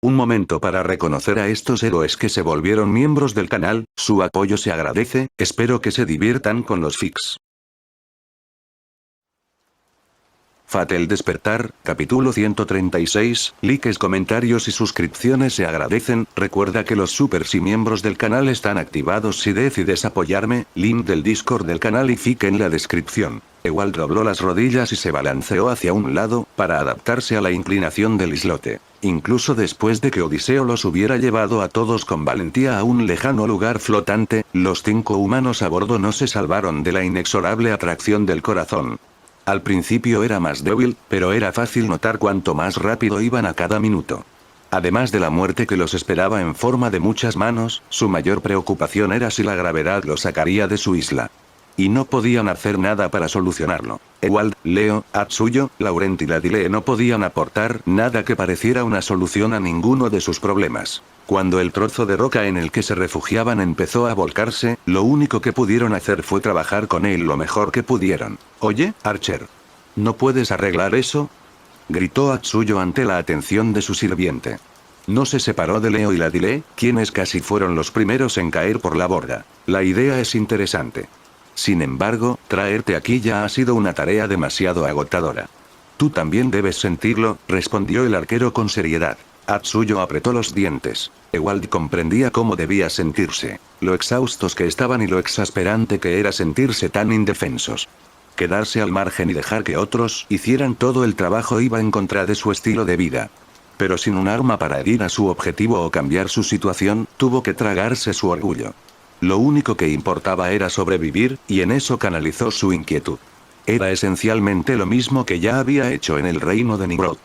Un momento para reconocer a estos héroes que se volvieron miembros del canal, su apoyo se agradece, espero que se diviertan con los fics. Fate el despertar, capítulo 136, likes, comentarios y suscripciones se agradecen, recuerda que los supers y miembros del canal están activados si decides apoyarme, link del Discord del canal y fic en la descripción. Ewald dobló las rodillas y se balanceó hacia un lado, para adaptarse a la inclinación del islote. Incluso después de que Odiseo los hubiera llevado a todos con valentía a un lejano lugar flotante, los 5 humanos a bordo no se salvaron de la inexorable atracción del corazón. Al principio era más débil, pero era fácil notar cuánto más rápido iban a cada minuto. Además de la muerte que los esperaba en forma de muchas manos, su mayor preocupación era si la gravedad los sacaría de su isla. Y no podían hacer nada para solucionarlo. Ewald, Leo, Atsuyo, Laurent y Ladile no podían aportar nada que pareciera una solución a ninguno de sus problemas. Cuando el trozo de roca en el que se refugiaban empezó a volcarse, lo único que pudieron hacer fue trabajar con él lo mejor que pudieron. «Oye, Archer. ¿No puedes arreglar eso?», gritó Atsuyo ante la atención de su sirviente. No se separó de Leo y Ladile, quienes casi fueron los primeros en caer por la borda. La idea es interesante. Sin embargo, traerte aquí ya ha sido una tarea demasiado agotadora. Tú también debes sentirlo, respondió el arquero con seriedad. Atsuyo apretó los dientes. Ewald comprendía cómo debía sentirse, lo exhaustos que estaban y lo exasperante que era sentirse tan indefensos. Quedarse al margen y dejar que otros hicieran todo el trabajo iba en contra de su estilo de vida. Pero sin un arma para herir a su objetivo o cambiar su situación, tuvo que tragarse su orgullo. Lo único que importaba era sobrevivir, y en eso canalizó su inquietud. Era esencialmente lo mismo que ya había hecho en el reino de Nimrod.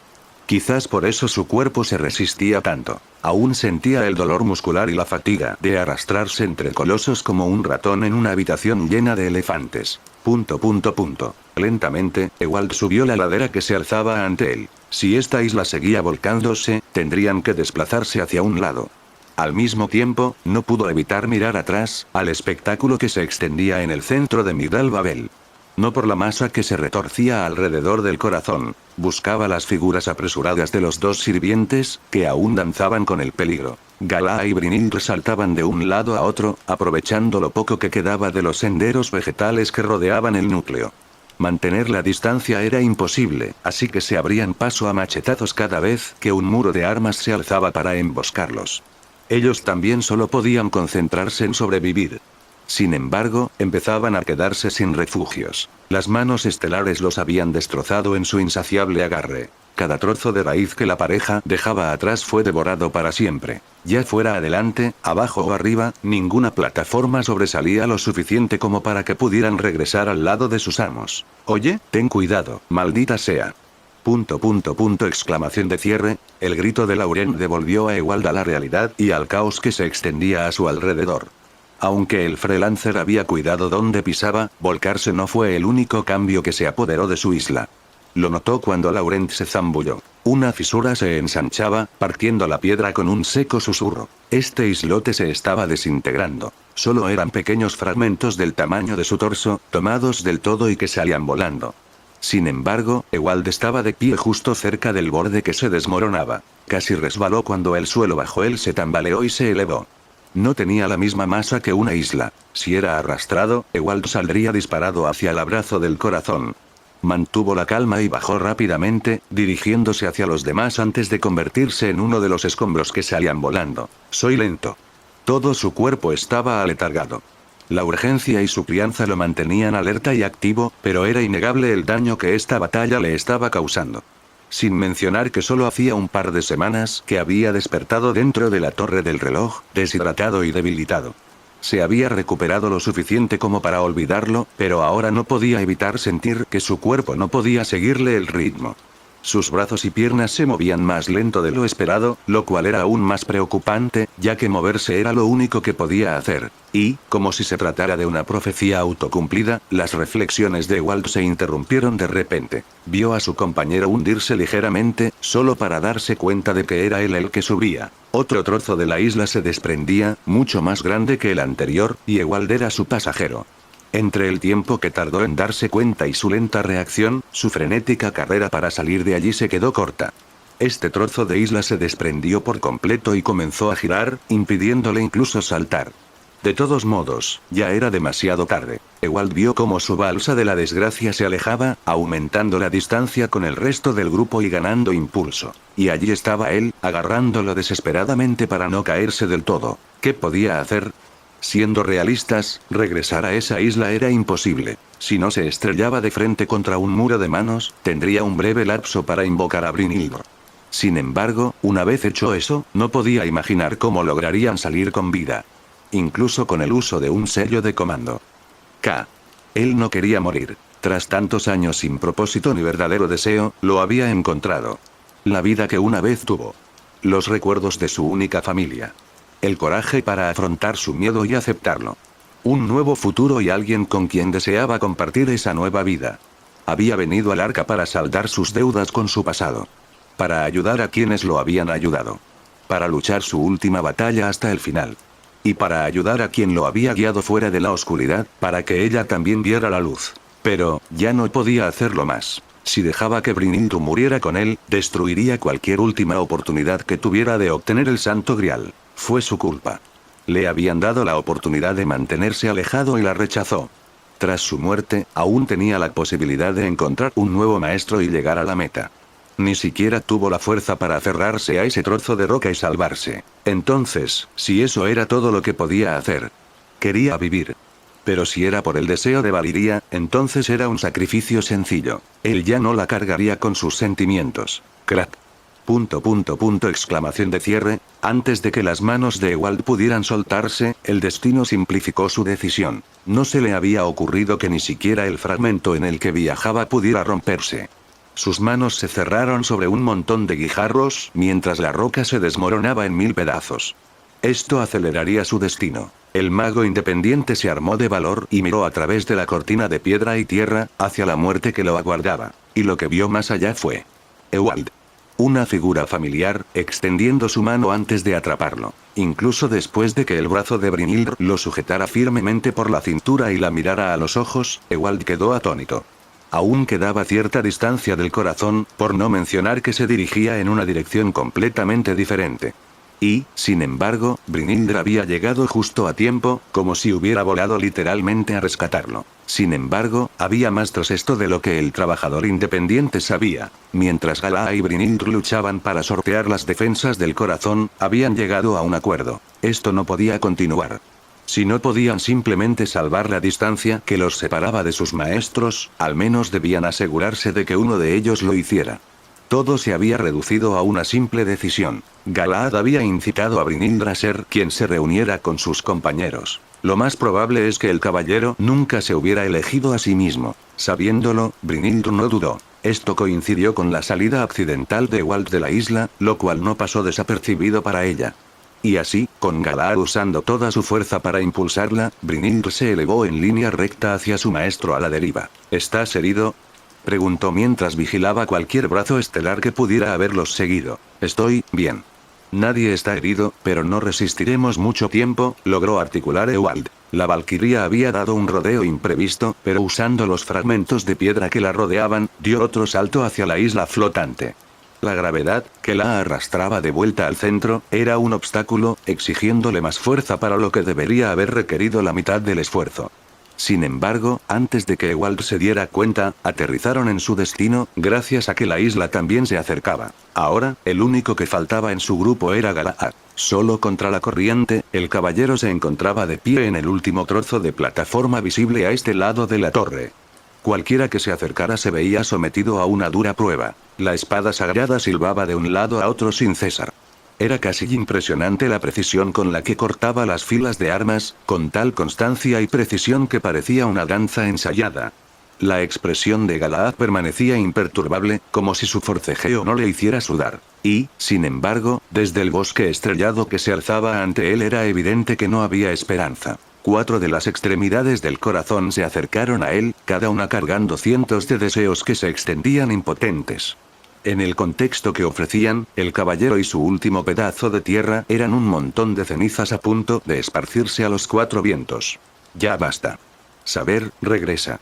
Quizás por eso su cuerpo se resistía tanto. Aún sentía el dolor muscular y la fatiga de arrastrarse entre colosos como un ratón en una habitación llena de elefantes. Lentamente, Ewald subió la ladera que se alzaba ante él. Si esta isla seguía volcándose, tendrían que desplazarse hacia un lado. Al mismo tiempo, no pudo evitar mirar atrás, al espectáculo que se extendía en el centro de Migdal Babel. No por la masa que se retorcía alrededor del corazón, buscaba las figuras apresuradas de los 2 sirvientes, que aún danzaban con el peligro. Galaa y Brynhilde saltaban de un lado a otro, aprovechando lo poco que quedaba de los senderos vegetales que rodeaban el núcleo. Mantener la distancia era imposible, así que se abrían paso a machetazos cada vez que un muro de armas se alzaba para emboscarlos. Ellos también solo podían concentrarse en sobrevivir. Sin embargo, empezaban a quedarse sin refugios. Las manos estelares los habían destrozado en su insaciable agarre. Cada trozo de raíz que la pareja dejaba atrás fue devorado para siempre. Ya fuera adelante, abajo o arriba, ninguna plataforma sobresalía lo suficiente como para que pudieran regresar al lado de sus amos. «Oye, ten cuidado, maldita sea». Exclamación de cierre, el grito de Laurent devolvió a Ewald a la realidad y al caos que se extendía a su alrededor. Aunque el freelancer había cuidado dónde pisaba, volcarse no fue el único cambio que se apoderó de su isla. Lo notó cuando Laurent se zambulló. Una fisura se ensanchaba, partiendo la piedra con un seco susurro. Este islote se estaba desintegrando. Solo eran pequeños fragmentos del tamaño de su torso, tomados del todo y que salían volando. Sin embargo, Ewald estaba de pie justo cerca del borde que se desmoronaba. Casi resbaló cuando el suelo bajo él se tambaleó y se elevó. No tenía la misma masa que una isla. Si era arrastrado, Ewald saldría disparado hacia el abrazo del corazón. Mantuvo la calma y bajó rápidamente, dirigiéndose hacia los demás antes de convertirse en uno de los escombros que salían volando. «Soy lento». Todo su cuerpo estaba aletargado. La urgencia y su crianza lo mantenían alerta y activo, pero era innegable el daño que esta batalla le estaba causando. Sin mencionar que solo hacía un par de semanas que había despertado dentro de la torre del reloj, deshidratado y debilitado. Se había recuperado lo suficiente como para olvidarlo, pero ahora no podía evitar sentir que su cuerpo no podía seguirle el ritmo. Sus brazos y piernas se movían más lento de lo esperado, lo cual era aún más preocupante, ya que moverse era lo único que podía hacer. Y, como si se tratara de una profecía autocumplida, las reflexiones de Ewald se interrumpieron de repente. Vio a su compañero hundirse ligeramente, solo para darse cuenta de que era él el que subía. Otro trozo de la isla se desprendía, mucho más grande que el anterior, y Ewald era su pasajero. Entre el tiempo que tardó en darse cuenta y su lenta reacción, su frenética carrera para salir de allí se quedó corta. Este trozo de isla se desprendió por completo y comenzó a girar, impidiéndole incluso saltar. De todos modos, ya era demasiado tarde. Ewald vio cómo su balsa de la desgracia se alejaba, aumentando la distancia con el resto del grupo y ganando impulso. Y allí estaba él, agarrándolo desesperadamente para no caerse del todo. ¿Qué podía hacer? Siendo realistas, regresar a esa isla era imposible. Si no se estrellaba de frente contra un muro de manos, tendría un breve lapso para invocar a Brynhildur. Sin embargo, una vez hecho eso, no podía imaginar cómo lograrían salir con vida. Incluso con el uso de un sello de comando. Él no quería morir. Tras tantos años sin propósito ni verdadero deseo, lo había encontrado. La vida que una vez tuvo. Los recuerdos de su única familia. El coraje para afrontar su miedo y aceptarlo. Un nuevo futuro y alguien con quien deseaba compartir esa nueva vida. Había venido al arca para saldar sus deudas con su pasado. Para ayudar a quienes lo habían ayudado. Para luchar su última batalla hasta el final. Y para ayudar a quien lo había guiado fuera de la oscuridad, para que ella también viera la luz. Pero, ya no podía hacerlo más. Si dejaba que Brynhildur muriera con él, destruiría cualquier última oportunidad que tuviera de obtener el Santo Grial. Fue su culpa. Le habían dado la oportunidad de mantenerse alejado y la rechazó. Tras su muerte, aún tenía la posibilidad de encontrar un nuevo maestro y llegar a la meta. Ni siquiera tuvo la fuerza para aferrarse a ese trozo de roca y salvarse. Entonces, si eso era todo lo que podía hacer. Quería vivir. Pero si era por el deseo de Valiria, entonces era un sacrificio sencillo. Él ya no la cargaría con sus sentimientos. Crack. Exclamación de cierre. Antes de que las manos de Ewald pudieran soltarse, el destino simplificó su decisión. No se le había ocurrido que ni siquiera el fragmento en el que viajaba pudiera romperse. Sus manos se cerraron sobre un montón de guijarros, mientras la roca se desmoronaba en 1000 pedazos. Esto aceleraría su destino. El mago independiente se armó de valor y miró a través de la cortina de piedra y tierra, hacia la muerte que lo aguardaba. Y lo que vio más allá fue Ewald. Una figura familiar, extendiendo su mano antes de atraparlo. Incluso después de que el brazo de Brynhildur lo sujetara firmemente por la cintura y la mirara a los ojos, Ewald quedó atónito. Aún quedaba cierta distancia del corazón, por no mencionar que se dirigía en una dirección completamente diferente. Y, sin embargo, Brynhildur había llegado justo a tiempo, como si hubiera volado literalmente a rescatarlo. Sin embargo, había más tras esto de lo que el trabajador independiente sabía. Mientras Galaa y Brynhildur luchaban para sortear las defensas del corazón, habían llegado a un acuerdo. Esto no podía continuar. Si no podían simplemente salvar la distancia que los separaba de sus maestros, al menos debían asegurarse de que uno de ellos lo hiciera. Todo se había reducido a una simple decisión. Galahad había incitado a Brynhildur a ser quien se reuniera con sus compañeros. Lo más probable es que el caballero nunca se hubiera elegido a sí mismo. Sabiéndolo, Brynhildur no dudó. Esto coincidió con la salida accidental de Ewald de la isla, lo cual no pasó desapercibido para ella. Y así, con Galahad usando toda su fuerza para impulsarla, Brynhildur se elevó en línea recta hacia su maestro a la deriva. ¿Estás herido?, preguntó mientras vigilaba cualquier brazo estelar que pudiera haberlos seguido. Estoy bien. Nadie está herido, pero no resistiremos mucho tiempo, logró articular Ewald. La valquiria había dado un rodeo imprevisto, pero usando los fragmentos de piedra que la rodeaban, dio otro salto hacia la isla flotante. La gravedad, que la arrastraba de vuelta al centro, era un obstáculo, exigiéndole más fuerza para lo que debería haber requerido la mitad del esfuerzo. Sin embargo, antes de que Ewald se diera cuenta, aterrizaron en su destino, gracias a que la isla también se acercaba. Ahora, el único que faltaba en su grupo era Galahad. Solo contra la corriente, el caballero se encontraba de pie en el último trozo de plataforma visible a este lado de la torre. Cualquiera que se acercara se veía sometido a una dura prueba. La espada sagrada silbaba de un lado a otro sin cesar. Era casi impresionante la precisión con la que cortaba las filas de armas, con tal constancia y precisión que parecía una danza ensayada. La expresión de Galahad permanecía imperturbable, como si su forcejeo no le hiciera sudar. Y, sin embargo, desde el bosque estrellado que se alzaba ante él era evidente que no había esperanza. 4 de las extremidades del corazón se acercaron a él, cada una cargando cientos de deseos que se extendían impotentes. En el contexto que ofrecían, el caballero y su último pedazo de tierra eran un montón de cenizas a punto de esparcirse a los 4 vientos. Ya basta. Saber, regresa.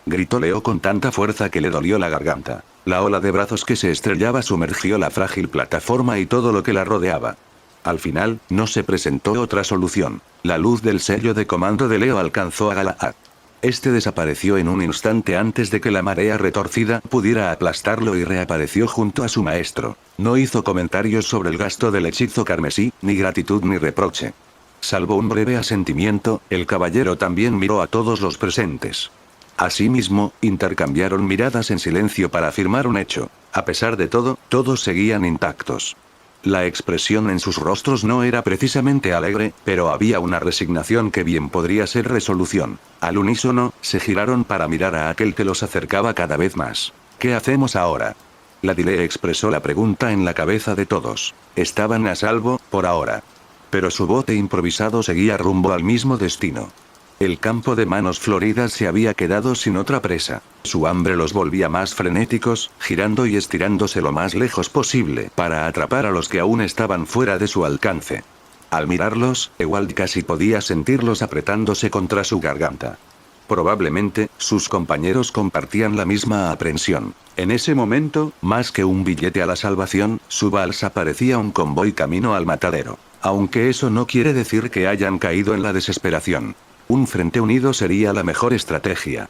Gritó Leo con tanta fuerza que le dolió la garganta. La ola de brazos que se estrellaba sumergió la frágil plataforma y todo lo que la rodeaba. Al final, no se presentó otra solución. La luz del sello de comando de Leo alcanzó a Galahad. Este desapareció en un instante antes de que la marea retorcida pudiera aplastarlo y reapareció junto a su maestro. No hizo comentarios sobre el gasto del hechizo carmesí, ni gratitud ni reproche. Salvo un breve asentimiento, el caballero también miró a todos los presentes. Asimismo, intercambiaron miradas en silencio para afirmar un hecho. A pesar de todo, todos seguían intactos. La expresión en sus rostros no era precisamente alegre, pero había una resignación que bien podría ser resolución. Al unísono, se giraron para mirar a aquel que los acercaba cada vez más. ¿Qué hacemos ahora? Ladile expresó la pregunta en la cabeza de todos. Estaban a salvo, por ahora. Pero su bote improvisado seguía rumbo al mismo destino. El campo de manos floridas se había quedado sin otra presa. Su hambre los volvía más frenéticos, girando y estirándose lo más lejos posible para atrapar a los que aún estaban fuera de su alcance. Al mirarlos, Ewald casi podía sentirlos apretándose contra su garganta. Probablemente, sus compañeros compartían la misma aprensión. En ese momento, más que un billete a la salvación, su balsa parecía un convoy camino al matadero. Aunque eso no quiere decir que hayan caído en la desesperación. Un frente unido sería la mejor estrategia.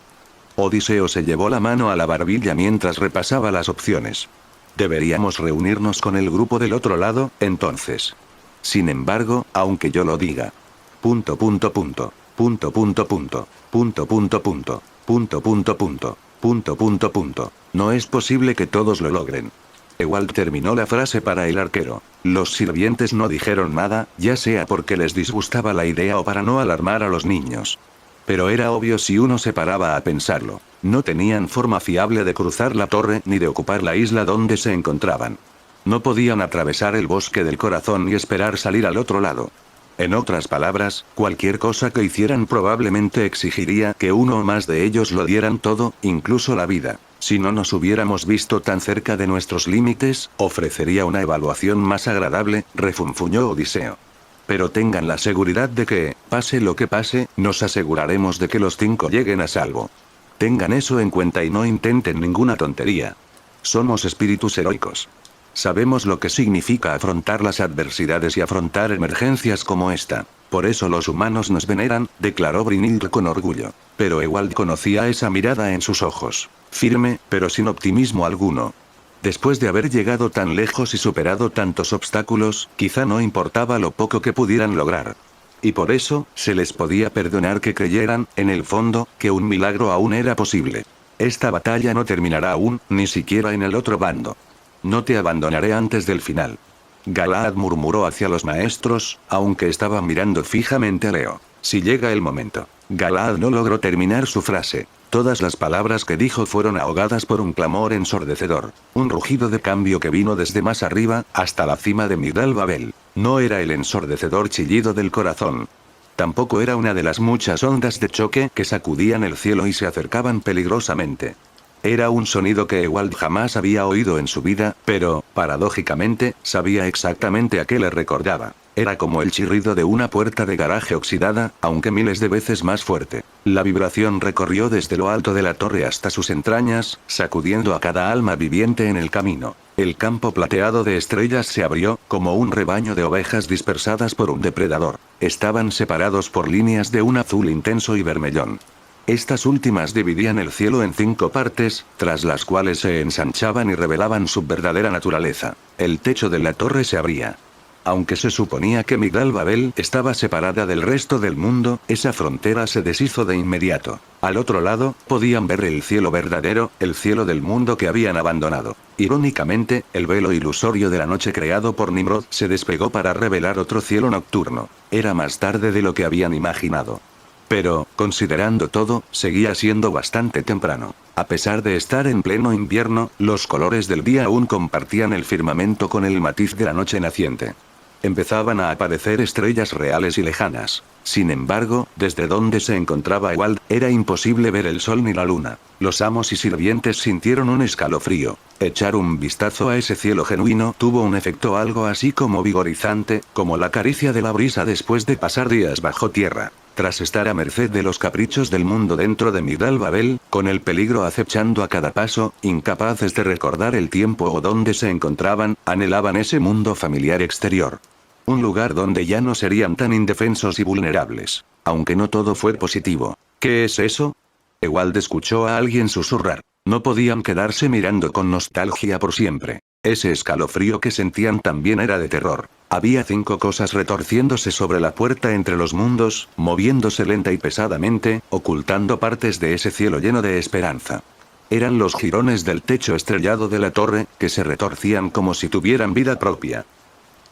Odiseo se llevó la mano a la barbilla mientras repasaba las opciones. Deberíamos reunirnos con el grupo del otro lado, entonces. Sin embargo, aunque yo lo diga. Punto punto punto. Punto punto punto. Punto punto punto. Punto punto punto. Punto punto punto. No es posible que todos lo logren. Ewald terminó la frase para el arquero. Los sirvientes no dijeron nada, ya sea porque les disgustaba la idea o para no alarmar a los niños. Pero era obvio si uno se paraba a pensarlo. No tenían forma fiable de cruzar la torre ni de ocupar la isla donde se encontraban. No podían atravesar el bosque del corazón y esperar salir al otro lado. En otras palabras, cualquier cosa que hicieran probablemente exigiría que uno o más de ellos lo dieran todo, incluso la vida. Si no nos hubiéramos visto tan cerca de nuestros límites, ofrecería una evaluación más agradable, refunfuñó Odiseo. Pero tengan la seguridad de que, pase lo que pase, nos aseguraremos de que los 5 lleguen a salvo. Tengan eso en cuenta y no intenten ninguna tontería. Somos espíritus heroicos. Sabemos lo que significa afrontar las adversidades y afrontar emergencias como esta. Por eso los humanos nos veneran, declaró Brynhilde con orgullo. Pero Ewald conocía esa mirada en sus ojos. Firme, pero sin optimismo alguno. Después de haber llegado tan lejos y superado tantos obstáculos, quizá no importaba lo poco que pudieran lograr. Y por eso, se les podía perdonar que creyeran, en el fondo, que un milagro aún era posible. Esta batalla no terminará aún, ni siquiera en el otro bando. No te abandonaré antes del final. Galahad murmuró hacia los maestros, aunque estaba mirando fijamente a Leo. Si llega el momento. Galahad no logró terminar su frase. Todas las palabras que dijo fueron ahogadas por un clamor ensordecedor. Un rugido de cambio que vino desde más arriba, hasta la cima de Migdal Babel. No era el ensordecedor chillido del corazón. Tampoco era una de las muchas ondas de choque que sacudían el cielo y se acercaban peligrosamente. Era un sonido que Ewald jamás había oído en su vida, pero, paradójicamente, sabía exactamente a qué le recordaba. Era como el chirrido de una puerta de garaje oxidada, aunque miles de veces más fuerte. La vibración recorrió desde lo alto de la torre hasta sus entrañas, sacudiendo a cada alma viviente en el camino. El campo plateado de estrellas se abrió, como un rebaño de ovejas dispersadas por un depredador. Estaban separados por líneas de un azul intenso y vermellón. Estas últimas dividían el cielo en 5 partes, tras las cuales se ensanchaban y revelaban su verdadera naturaleza. El techo de la torre se abría. Aunque se suponía que Migdal Babel estaba separada del resto del mundo, esa frontera se deshizo de inmediato. Al otro lado, podían ver el cielo verdadero, el cielo del mundo que habían abandonado. Irónicamente, el velo ilusorio de la noche creado por Nimrod se despegó para revelar otro cielo nocturno. Era más tarde de lo que habían imaginado. Pero, considerando todo, seguía siendo bastante temprano. A pesar de estar en pleno invierno, los colores del día aún compartían el firmamento con el matiz de la noche naciente. Empezaban a aparecer estrellas reales y lejanas. Sin embargo, desde donde se encontraba Ewald, era imposible ver el sol ni la luna. Los amos y sirvientes sintieron un escalofrío. Echar un vistazo a ese cielo genuino tuvo un efecto algo así como vigorizante, como la caricia de la brisa después de pasar días bajo tierra. Tras estar a merced de los caprichos del mundo dentro de Migdal Babel, con el peligro acechando a cada paso, incapaces de recordar el tiempo o dónde se encontraban, anhelaban ese mundo familiar exterior. Un lugar donde ya no serían tan indefensos y vulnerables. Aunque no todo fue positivo. ¿Qué es eso? Ewald escuchó a alguien susurrar. No podían quedarse mirando con nostalgia por siempre. Ese escalofrío que sentían también era de terror. Había 5 cosas retorciéndose sobre la puerta entre los mundos, moviéndose lenta y pesadamente, ocultando partes de ese cielo lleno de esperanza. Eran los jirones del techo estrellado de la torre, que se retorcían como si tuvieran vida propia.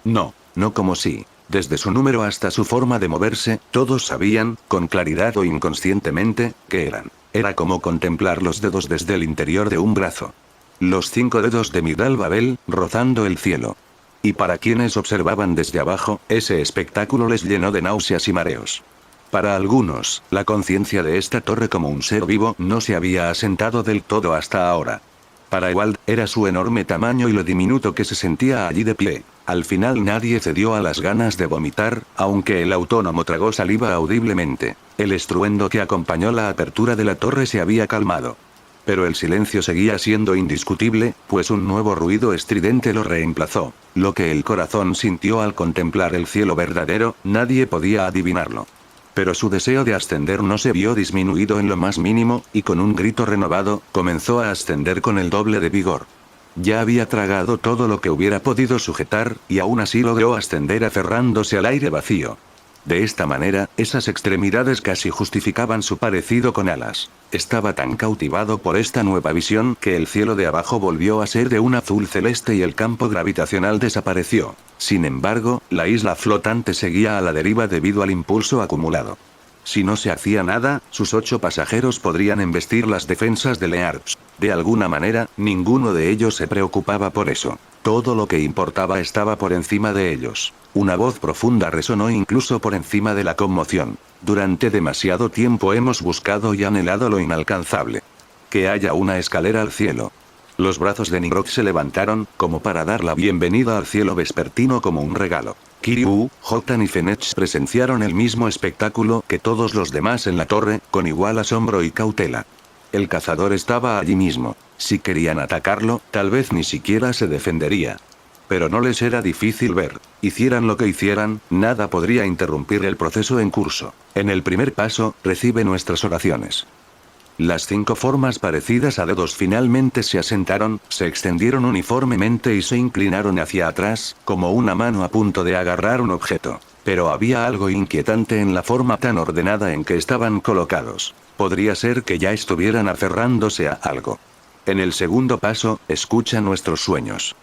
No como si, desde su número hasta su forma de moverse, todos sabían, con claridad o inconscientemente, qué eran. Era como contemplar los dedos desde el interior de un brazo. Los 5 dedos de Migdal Babel, rozando el cielo. Y para quienes observaban desde abajo, ese espectáculo les llenó de náuseas y mareos. Para algunos, la conciencia de esta torre como un ser vivo no se había asentado del todo hasta ahora. Para Ewald, era su enorme tamaño y lo diminuto que se sentía allí de pie. Al final nadie cedió a las ganas de vomitar, aunque el autónomo tragó saliva audiblemente. El estruendo que acompañó la apertura de la torre se había calmado. Pero el silencio seguía siendo indiscutible, pues un nuevo ruido estridente lo reemplazó. Lo que el corazón sintió al contemplar el cielo verdadero, nadie podía adivinarlo. Pero su deseo de ascender no se vio disminuido en lo más mínimo, y con un grito renovado, comenzó a ascender con el doble de vigor. Ya había tragado todo lo que hubiera podido sujetar, y aún así logró ascender aferrándose al aire vacío. De esta manera, esas extremidades casi justificaban su parecido con alas. Estaba tan cautivado por esta nueva visión que el cielo de abajo volvió a ser de un azul celeste y el campo gravitacional desapareció. Sin embargo, la isla flotante seguía a la deriva debido al impulso acumulado. Si no se hacía nada, sus 8 pasajeros podrían embestir las defensas de Le Havre. De alguna manera, ninguno de ellos se preocupaba por eso. Todo lo que importaba estaba por encima de ellos. Una voz profunda resonó incluso por encima de la conmoción. Durante demasiado tiempo hemos buscado y anhelado lo inalcanzable. Que haya una escalera al cielo. Los brazos de Nimrod se levantaron, como para dar la bienvenida al cielo vespertino como un regalo. Kiryu, Jotan y Fenech presenciaron el mismo espectáculo que todos los demás en la torre, con igual asombro y cautela. El cazador estaba allí mismo. Si querían atacarlo, tal vez ni siquiera se defendería. Pero no les era difícil ver. Hicieran lo que hicieran, nada podría interrumpir el proceso en curso. En el primer paso, recibe nuestras oraciones. Las 5 formas parecidas a dedos finalmente se asentaron, se extendieron uniformemente y se inclinaron hacia atrás, como una mano a punto de agarrar un objeto. Pero había algo inquietante en la forma tan ordenada en que estaban colocados. Podría ser que ya estuvieran aferrándose a algo. En el segundo paso, escucha nuestros sueños.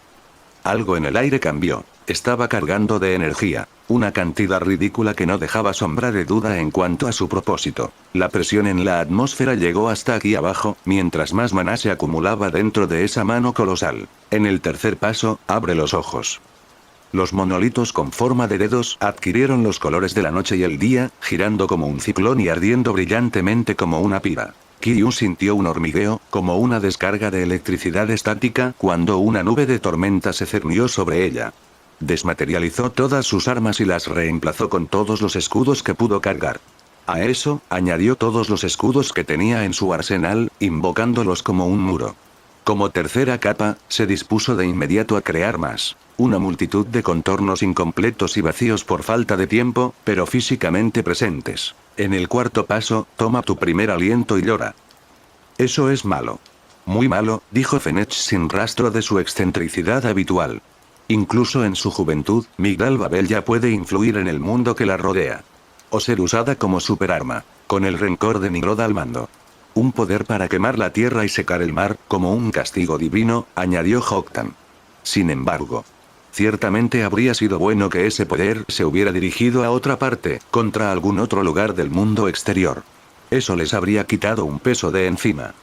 Algo en el aire cambió. Estaba cargando de energía. Una cantidad ridícula que no dejaba sombra de duda en cuanto a su propósito. La presión en la atmósfera llegó hasta aquí abajo, mientras más maná se acumulaba dentro de esa mano colosal. En el tercer paso, abre los ojos. Los monolitos con forma de dedos adquirieron los colores de la noche y el día, girando como un ciclón y ardiendo brillantemente como una pira. Kiryu sintió un hormigueo, como una descarga de electricidad estática, cuando una nube de tormenta se cernió sobre ella. Desmaterializó todas sus armas y las reemplazó con todos los escudos que pudo cargar. A eso, añadió todos los escudos que tenía en su arsenal, invocándolos como un muro. Como tercera capa, se dispuso de inmediato a crear más. Una multitud de contornos incompletos y vacíos por falta de tiempo, pero físicamente presentes. En el cuarto paso, toma tu primer aliento y llora. Eso es malo. Muy malo, dijo Fenech sin rastro de su excentricidad habitual. Incluso en su juventud, Migdal Babel ya puede influir en el mundo que la rodea. O ser usada como superarma. Con el rencor de Nimrod al mando. Un poder para quemar la tierra y secar el mar, como un castigo divino, añadió Jotan. Sin embargo, ciertamente habría sido bueno que ese poder se hubiera dirigido a otra parte, contra algún otro lugar del mundo exterior. Eso les habría quitado un peso de encima.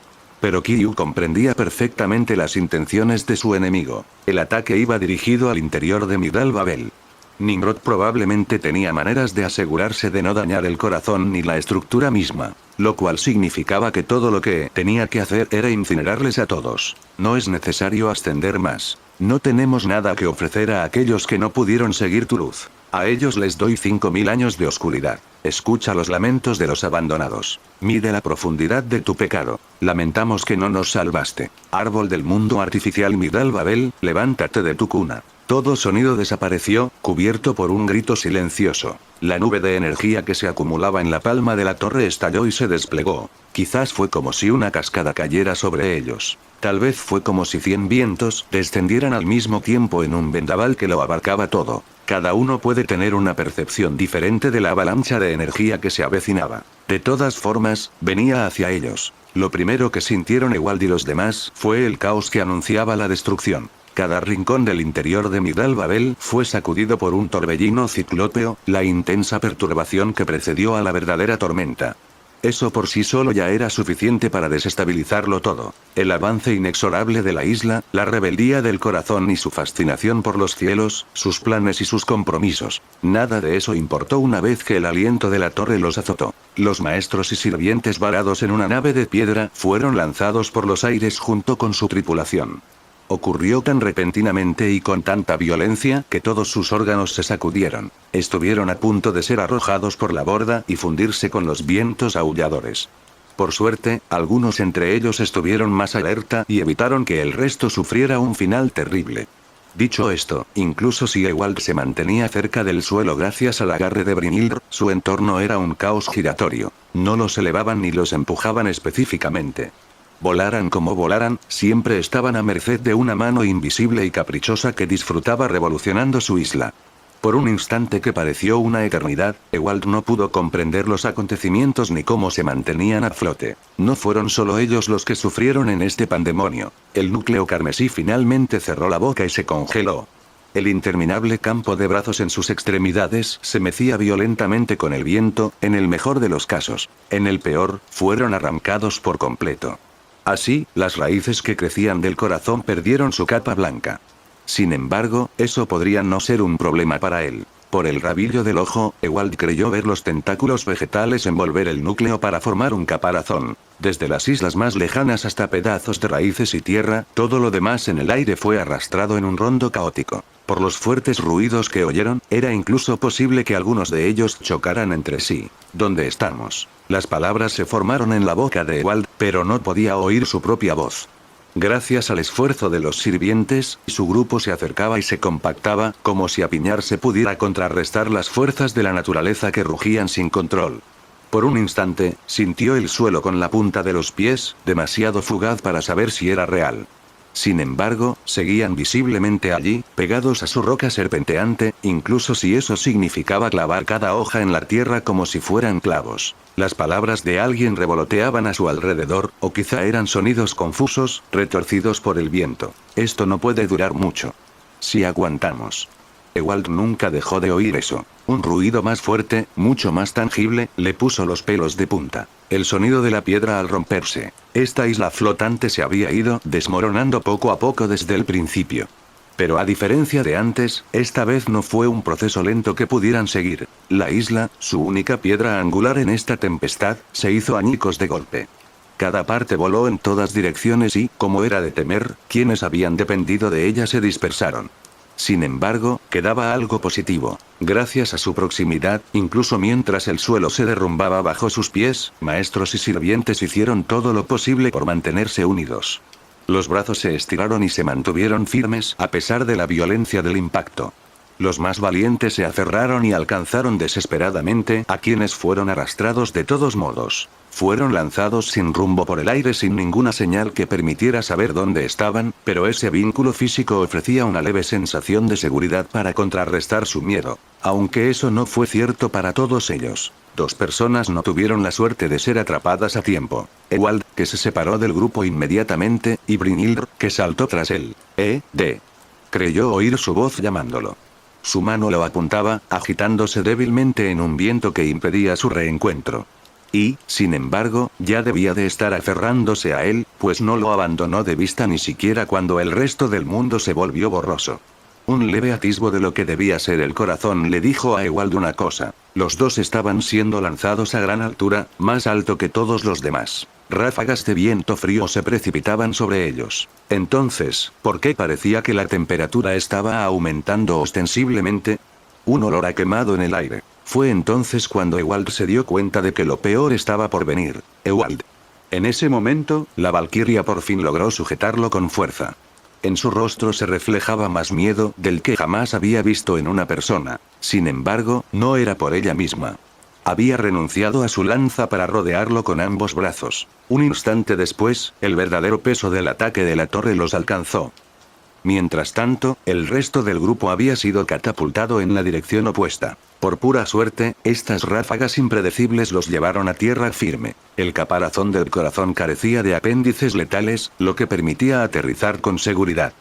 Pero Kiryu comprendía perfectamente las intenciones de su enemigo. El ataque iba dirigido al interior de Migdal Babel. Nimrod probablemente tenía maneras de asegurarse de no dañar el corazón ni la estructura misma, lo cual significaba que todo lo que tenía que hacer era incinerarles a todos. No es necesario ascender más. No tenemos nada que ofrecer a aquellos que no pudieron seguir tu luz. A ellos les doy 5000 años de oscuridad. Escucha los lamentos de los abandonados. Mide la profundidad de tu pecado. Lamentamos que no nos salvaste. Árbol del mundo artificial Migdal Babel, levántate de tu cuna. Todo sonido desapareció, cubierto por un grito silencioso. La nube de energía que se acumulaba en la palma de la torre estalló y se desplegó. Quizás fue como si una cascada cayera sobre ellos. Tal vez fue como si 100 vientos descendieran al mismo tiempo en un vendaval que lo abarcaba todo. Cada uno puede tener una percepción diferente de la avalancha de energía que se avecinaba. De todas formas, venía hacia ellos. Lo primero que sintieron Ewald y los demás fue el caos que anunciaba la destrucción. Cada rincón del interior de Migdal Babel fue sacudido por un torbellino ciclópeo, la intensa perturbación que precedió a la verdadera tormenta. Eso por sí solo ya era suficiente para desestabilizarlo todo. El avance inexorable de la isla, la rebeldía del corazón y su fascinación por los cielos, sus planes y sus compromisos. Nada de eso importó una vez que el aliento de la torre los azotó. Los maestros y sirvientes varados en una nave de piedra fueron lanzados por los aires junto con su tripulación. Ocurrió tan repentinamente y con tanta violencia que todos sus órganos se sacudieron. Estuvieron a punto de ser arrojados por la borda y fundirse con los vientos aulladores. Por suerte, algunos entre ellos estuvieron más alerta y evitaron que el resto sufriera un final terrible. Dicho esto, incluso si Ewald se mantenía cerca del suelo gracias al agarre de Brynhildr, su entorno era un caos giratorio. No los elevaban ni los empujaban específicamente. Volaran como volaran, siempre estaban a merced de una mano invisible y caprichosa que disfrutaba revolucionando su isla. Por un instante que pareció una eternidad, Ewald no pudo comprender los acontecimientos ni cómo se mantenían a flote. No fueron solo ellos los que sufrieron en este pandemonio. El núcleo carmesí finalmente cerró la boca y se congeló. El interminable campo de brazos en sus extremidades se mecía violentamente con el viento, en el mejor de los casos. En el peor, fueron arrancados por completo. Así, las raíces que crecían del corazón perdieron su capa blanca. Sin embargo, eso podría no ser un problema para él. Por el rabillo del ojo, Ewald creyó ver los tentáculos vegetales envolver el núcleo para formar un caparazón. Desde las islas más lejanas hasta pedazos de raíces y tierra, todo lo demás en el aire fue arrastrado en un rondo caótico. Por los fuertes ruidos que oyeron, era incluso posible que algunos de ellos chocaran entre sí. ¿Dónde estamos? Las palabras se formaron en la boca de Ewald, pero no podía oír su propia voz. Gracias al esfuerzo de los sirvientes, su grupo se acercaba y se compactaba, como si apiñarse pudiera contrarrestar las fuerzas de la naturaleza que rugían sin control. Por un instante, sintió el suelo con la punta de los pies, demasiado fugaz para saber si era real. Sin embargo, seguían visiblemente allí, pegados a su roca serpenteante, incluso si eso significaba clavar cada hoja en la tierra como si fueran clavos. Las palabras de alguien revoloteaban a su alrededor, o quizá eran sonidos confusos, retorcidos por el viento. Esto no puede durar mucho. Si aguantamos. Ewald nunca dejó de oír eso. Un ruido más fuerte, mucho más tangible, le puso los pelos de punta. El sonido de la piedra al romperse. Esta isla flotante se había ido desmoronando poco a poco desde el principio. Pero a diferencia de antes, esta vez no fue un proceso lento que pudieran seguir. La isla, su única piedra angular en esta tempestad, se hizo añicos de golpe. Cada parte voló en todas direcciones y, como era de temer, quienes habían dependido de ella se dispersaron. Sin embargo, quedaba algo positivo. Gracias a su proximidad, incluso mientras el suelo se derrumbaba bajo sus pies, maestros y sirvientes hicieron todo lo posible por mantenerse unidos. Los brazos se estiraron y se mantuvieron firmes a pesar de la violencia del impacto. Los más valientes se aferraron y alcanzaron desesperadamente a quienes fueron arrastrados de todos modos. Fueron lanzados sin rumbo por el aire sin ninguna señal que permitiera saber dónde estaban, pero ese vínculo físico ofrecía una leve sensación de seguridad para contrarrestar su miedo. Aunque eso no fue cierto para todos ellos. 2 personas no tuvieron la suerte de ser atrapadas a tiempo. Ewald, que se separó del grupo inmediatamente, y Brynhildr, que saltó tras él. Creyó oír su voz llamándolo. Su mano lo apuntaba, agitándose débilmente en un viento que impedía su reencuentro. Y, sin embargo, ya debía de estar aferrándose a él, pues no lo abandonó de vista ni siquiera cuando el resto del mundo se volvió borroso. Un leve atisbo de lo que debía ser el corazón le dijo a Ewald una cosa. Los dos estaban siendo lanzados a gran altura, más alto que todos los demás. Ráfagas de viento frío se precipitaban sobre ellos. Entonces, ¿por qué parecía que la temperatura estaba aumentando ostensiblemente? Un olor a quemado en el aire. Fue entonces cuando Ewald se dio cuenta de que lo peor estaba por venir. Ewald. En ese momento, la valquiria por fin logró sujetarlo con fuerza. En su rostro se reflejaba más miedo del que jamás había visto en una persona. Sin embargo, no era por ella misma. Había renunciado a su lanza para rodearlo con ambos brazos. Un instante después, el verdadero peso del ataque de la torre los alcanzó. Mientras tanto, el resto del grupo había sido catapultado en la dirección opuesta. Por pura suerte, estas ráfagas impredecibles los llevaron a tierra firme. El caparazón del corazón carecía de apéndices letales, lo que permitía aterrizar con seguridad.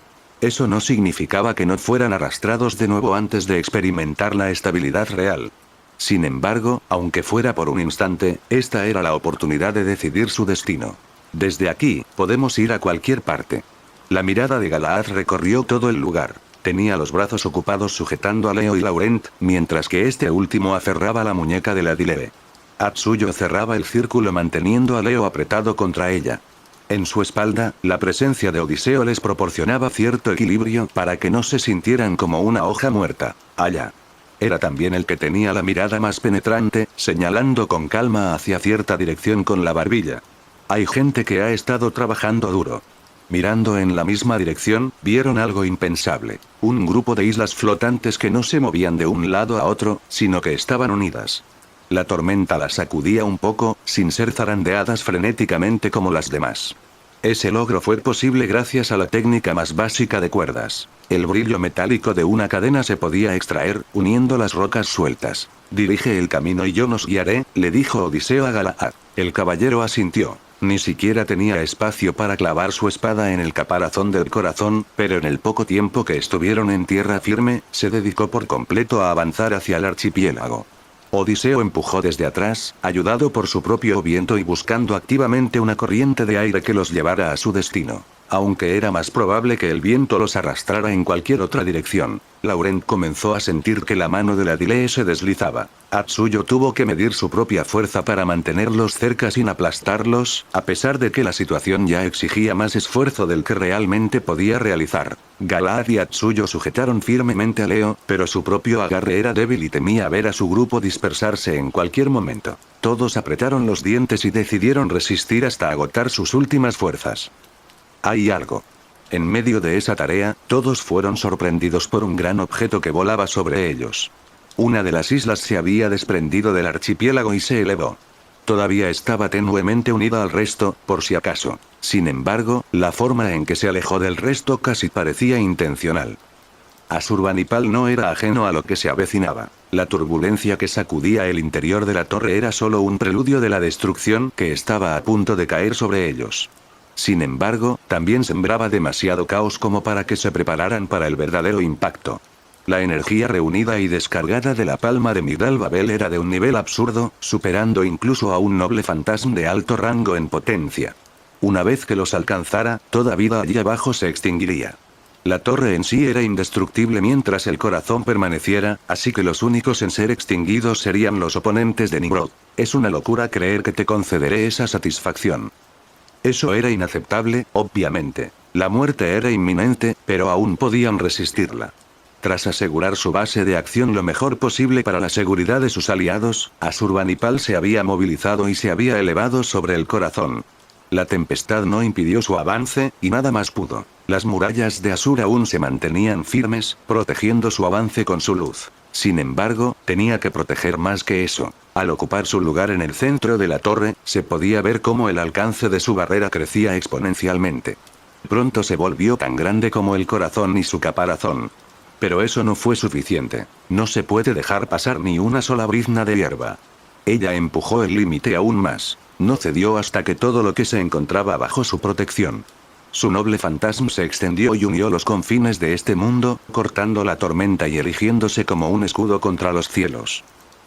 Eso no significaba que no fueran arrastrados de nuevo antes de experimentar la estabilidad real. Sin embargo, aunque fuera por un instante, esta era la oportunidad de decidir su destino. Desde aquí, podemos ir a cualquier parte. La mirada de Galahad recorrió todo el lugar. Tenía los brazos ocupados sujetando a Leo y Laurent, mientras que este último aferraba la muñeca de la Dileve. Atsuyo cerraba el círculo manteniendo a Leo apretado contra ella. En su espalda, la presencia de Odiseo les proporcionaba cierto equilibrio para que no se sintieran como una hoja muerta. Allá. Era también el que tenía la mirada más penetrante, señalando con calma hacia cierta dirección con la barbilla. Hay gente que ha estado trabajando duro. Mirando en la misma dirección, vieron algo impensable. Un grupo de islas flotantes que no se movían de un lado a otro, sino que estaban unidas. La tormenta las sacudía un poco, sin ser zarandeadas frenéticamente como las demás. Ese logro fue posible gracias a la técnica más básica de cuerdas. El brillo metálico de una cadena se podía extraer, uniendo las rocas sueltas. Dirige el camino y yo nos guiaré, le dijo Odiseo a Galahad. El caballero asintió. Ni siquiera tenía espacio para clavar su espada en el caparazón del corazón, pero en el poco tiempo que estuvieron en tierra firme, se dedicó por completo a avanzar hacia el archipiélago. Odiseo empujó desde atrás, ayudado por su propio viento y buscando activamente una corriente de aire que los llevara a su destino. Aunque era más probable que el viento los arrastrara en cualquier otra dirección, Laurent comenzó a sentir que la mano de la Dileve se deslizaba. Atsuyo tuvo que medir su propia fuerza para mantenerlos cerca sin aplastarlos, a pesar de que la situación ya exigía más esfuerzo del que realmente podía realizar. Galahad y Atsuyo sujetaron firmemente a Leo, pero su propio agarre era débil y temía ver a su grupo dispersarse en cualquier momento. Todos apretaron los dientes y decidieron resistir hasta agotar sus últimas fuerzas. Hay algo. En medio de esa tarea, todos fueron sorprendidos por un gran objeto que volaba sobre ellos. Una de las islas se había desprendido del archipiélago y se elevó. Todavía estaba tenuemente unida al resto, por si acaso. Sin embargo, la forma en que se alejó del resto casi parecía intencional. Asurbanipal no era ajeno a lo que se avecinaba. La turbulencia que sacudía el interior de la torre era solo un preludio de la destrucción que estaba a punto de caer sobre ellos. Sin embargo, también sembraba demasiado caos como para que se prepararan para el verdadero impacto. La energía reunida y descargada de la palma de Migdal Babel era de un nivel absurdo, superando incluso a un noble fantasma de alto rango en potencia. Una vez que los alcanzara, toda vida allí abajo se extinguiría. La torre en sí era indestructible mientras el corazón permaneciera, así que los únicos en ser extinguidos serían los oponentes de Nimrod. Es una locura creer que te concederé esa satisfacción. Eso era inaceptable, obviamente. La muerte era inminente, pero aún podían resistirla. Tras asegurar su base de acción lo mejor posible para la seguridad de sus aliados, Asurbanipal se había movilizado y se había elevado sobre el corazón. La tempestad no impidió su avance, y nada más pudo. Las murallas de Asur aún se mantenían firmes, protegiendo su avance con su luz. Sin embargo, tenía que proteger más que eso. Al ocupar su lugar en el centro de la torre, se podía ver cómo el alcance de su barrera crecía exponencialmente. Pronto se volvió tan grande como el corazón y su caparazón. Pero eso no fue suficiente. No se puede dejar pasar ni una sola brizna de hierba. Ella empujó el límite aún más. No cedió hasta que todo lo que se encontraba bajo su protección. Su noble fantasma se extendió y unió los confines de este mundo, cortando la tormenta y erigiéndose como un escudo contra los cielos.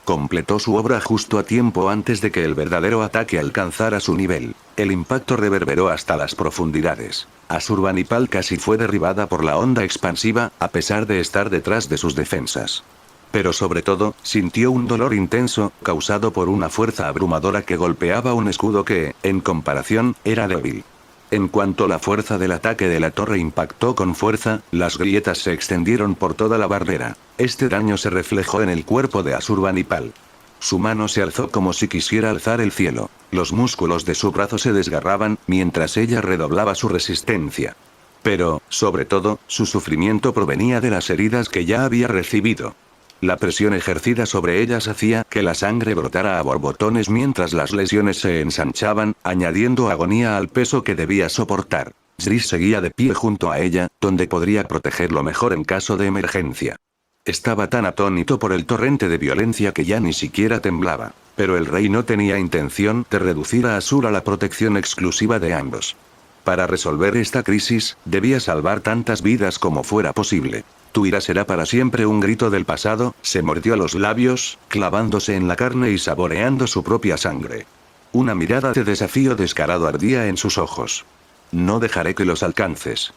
Completó su obra justo a tiempo antes de que el verdadero ataque alcanzara su nivel. El impacto reverberó hasta las profundidades. Asurbanipal casi fue derribada por la onda expansiva, a pesar de estar detrás de sus defensas. Pero sobre todo, sintió un dolor intenso, causado por una fuerza abrumadora que golpeaba un escudo que, en comparación, era débil. En cuanto la fuerza del ataque de la torre impactó con fuerza, las grietas se extendieron por toda la barrera. Este daño se reflejó en el cuerpo de Asurbanipal. Su mano se alzó como si quisiera alzar el cielo. Los músculos de su brazo se desgarraban, mientras ella redoblaba su resistencia. Pero, sobre todo, su sufrimiento provenía de las heridas que ya había recibido. La presión ejercida sobre ellas hacía que la sangre brotara a borbotones mientras las lesiones se ensanchaban, añadiendo agonía al peso que debía soportar. Sris seguía de pie junto a ella, donde podría protegerlo mejor en caso de emergencia. Estaba tan atónito por el torrente de violencia que ya ni siquiera temblaba. Pero el rey no tenía intención de reducir a Asur a la protección exclusiva de ambos. Para resolver esta crisis, debía salvar tantas vidas como fuera posible. Tu ira será para siempre un grito del pasado, se mordió los labios, clavándose en la carne y saboreando su propia sangre. Una mirada de desafío descarado ardía en sus ojos. No dejaré que los alcances.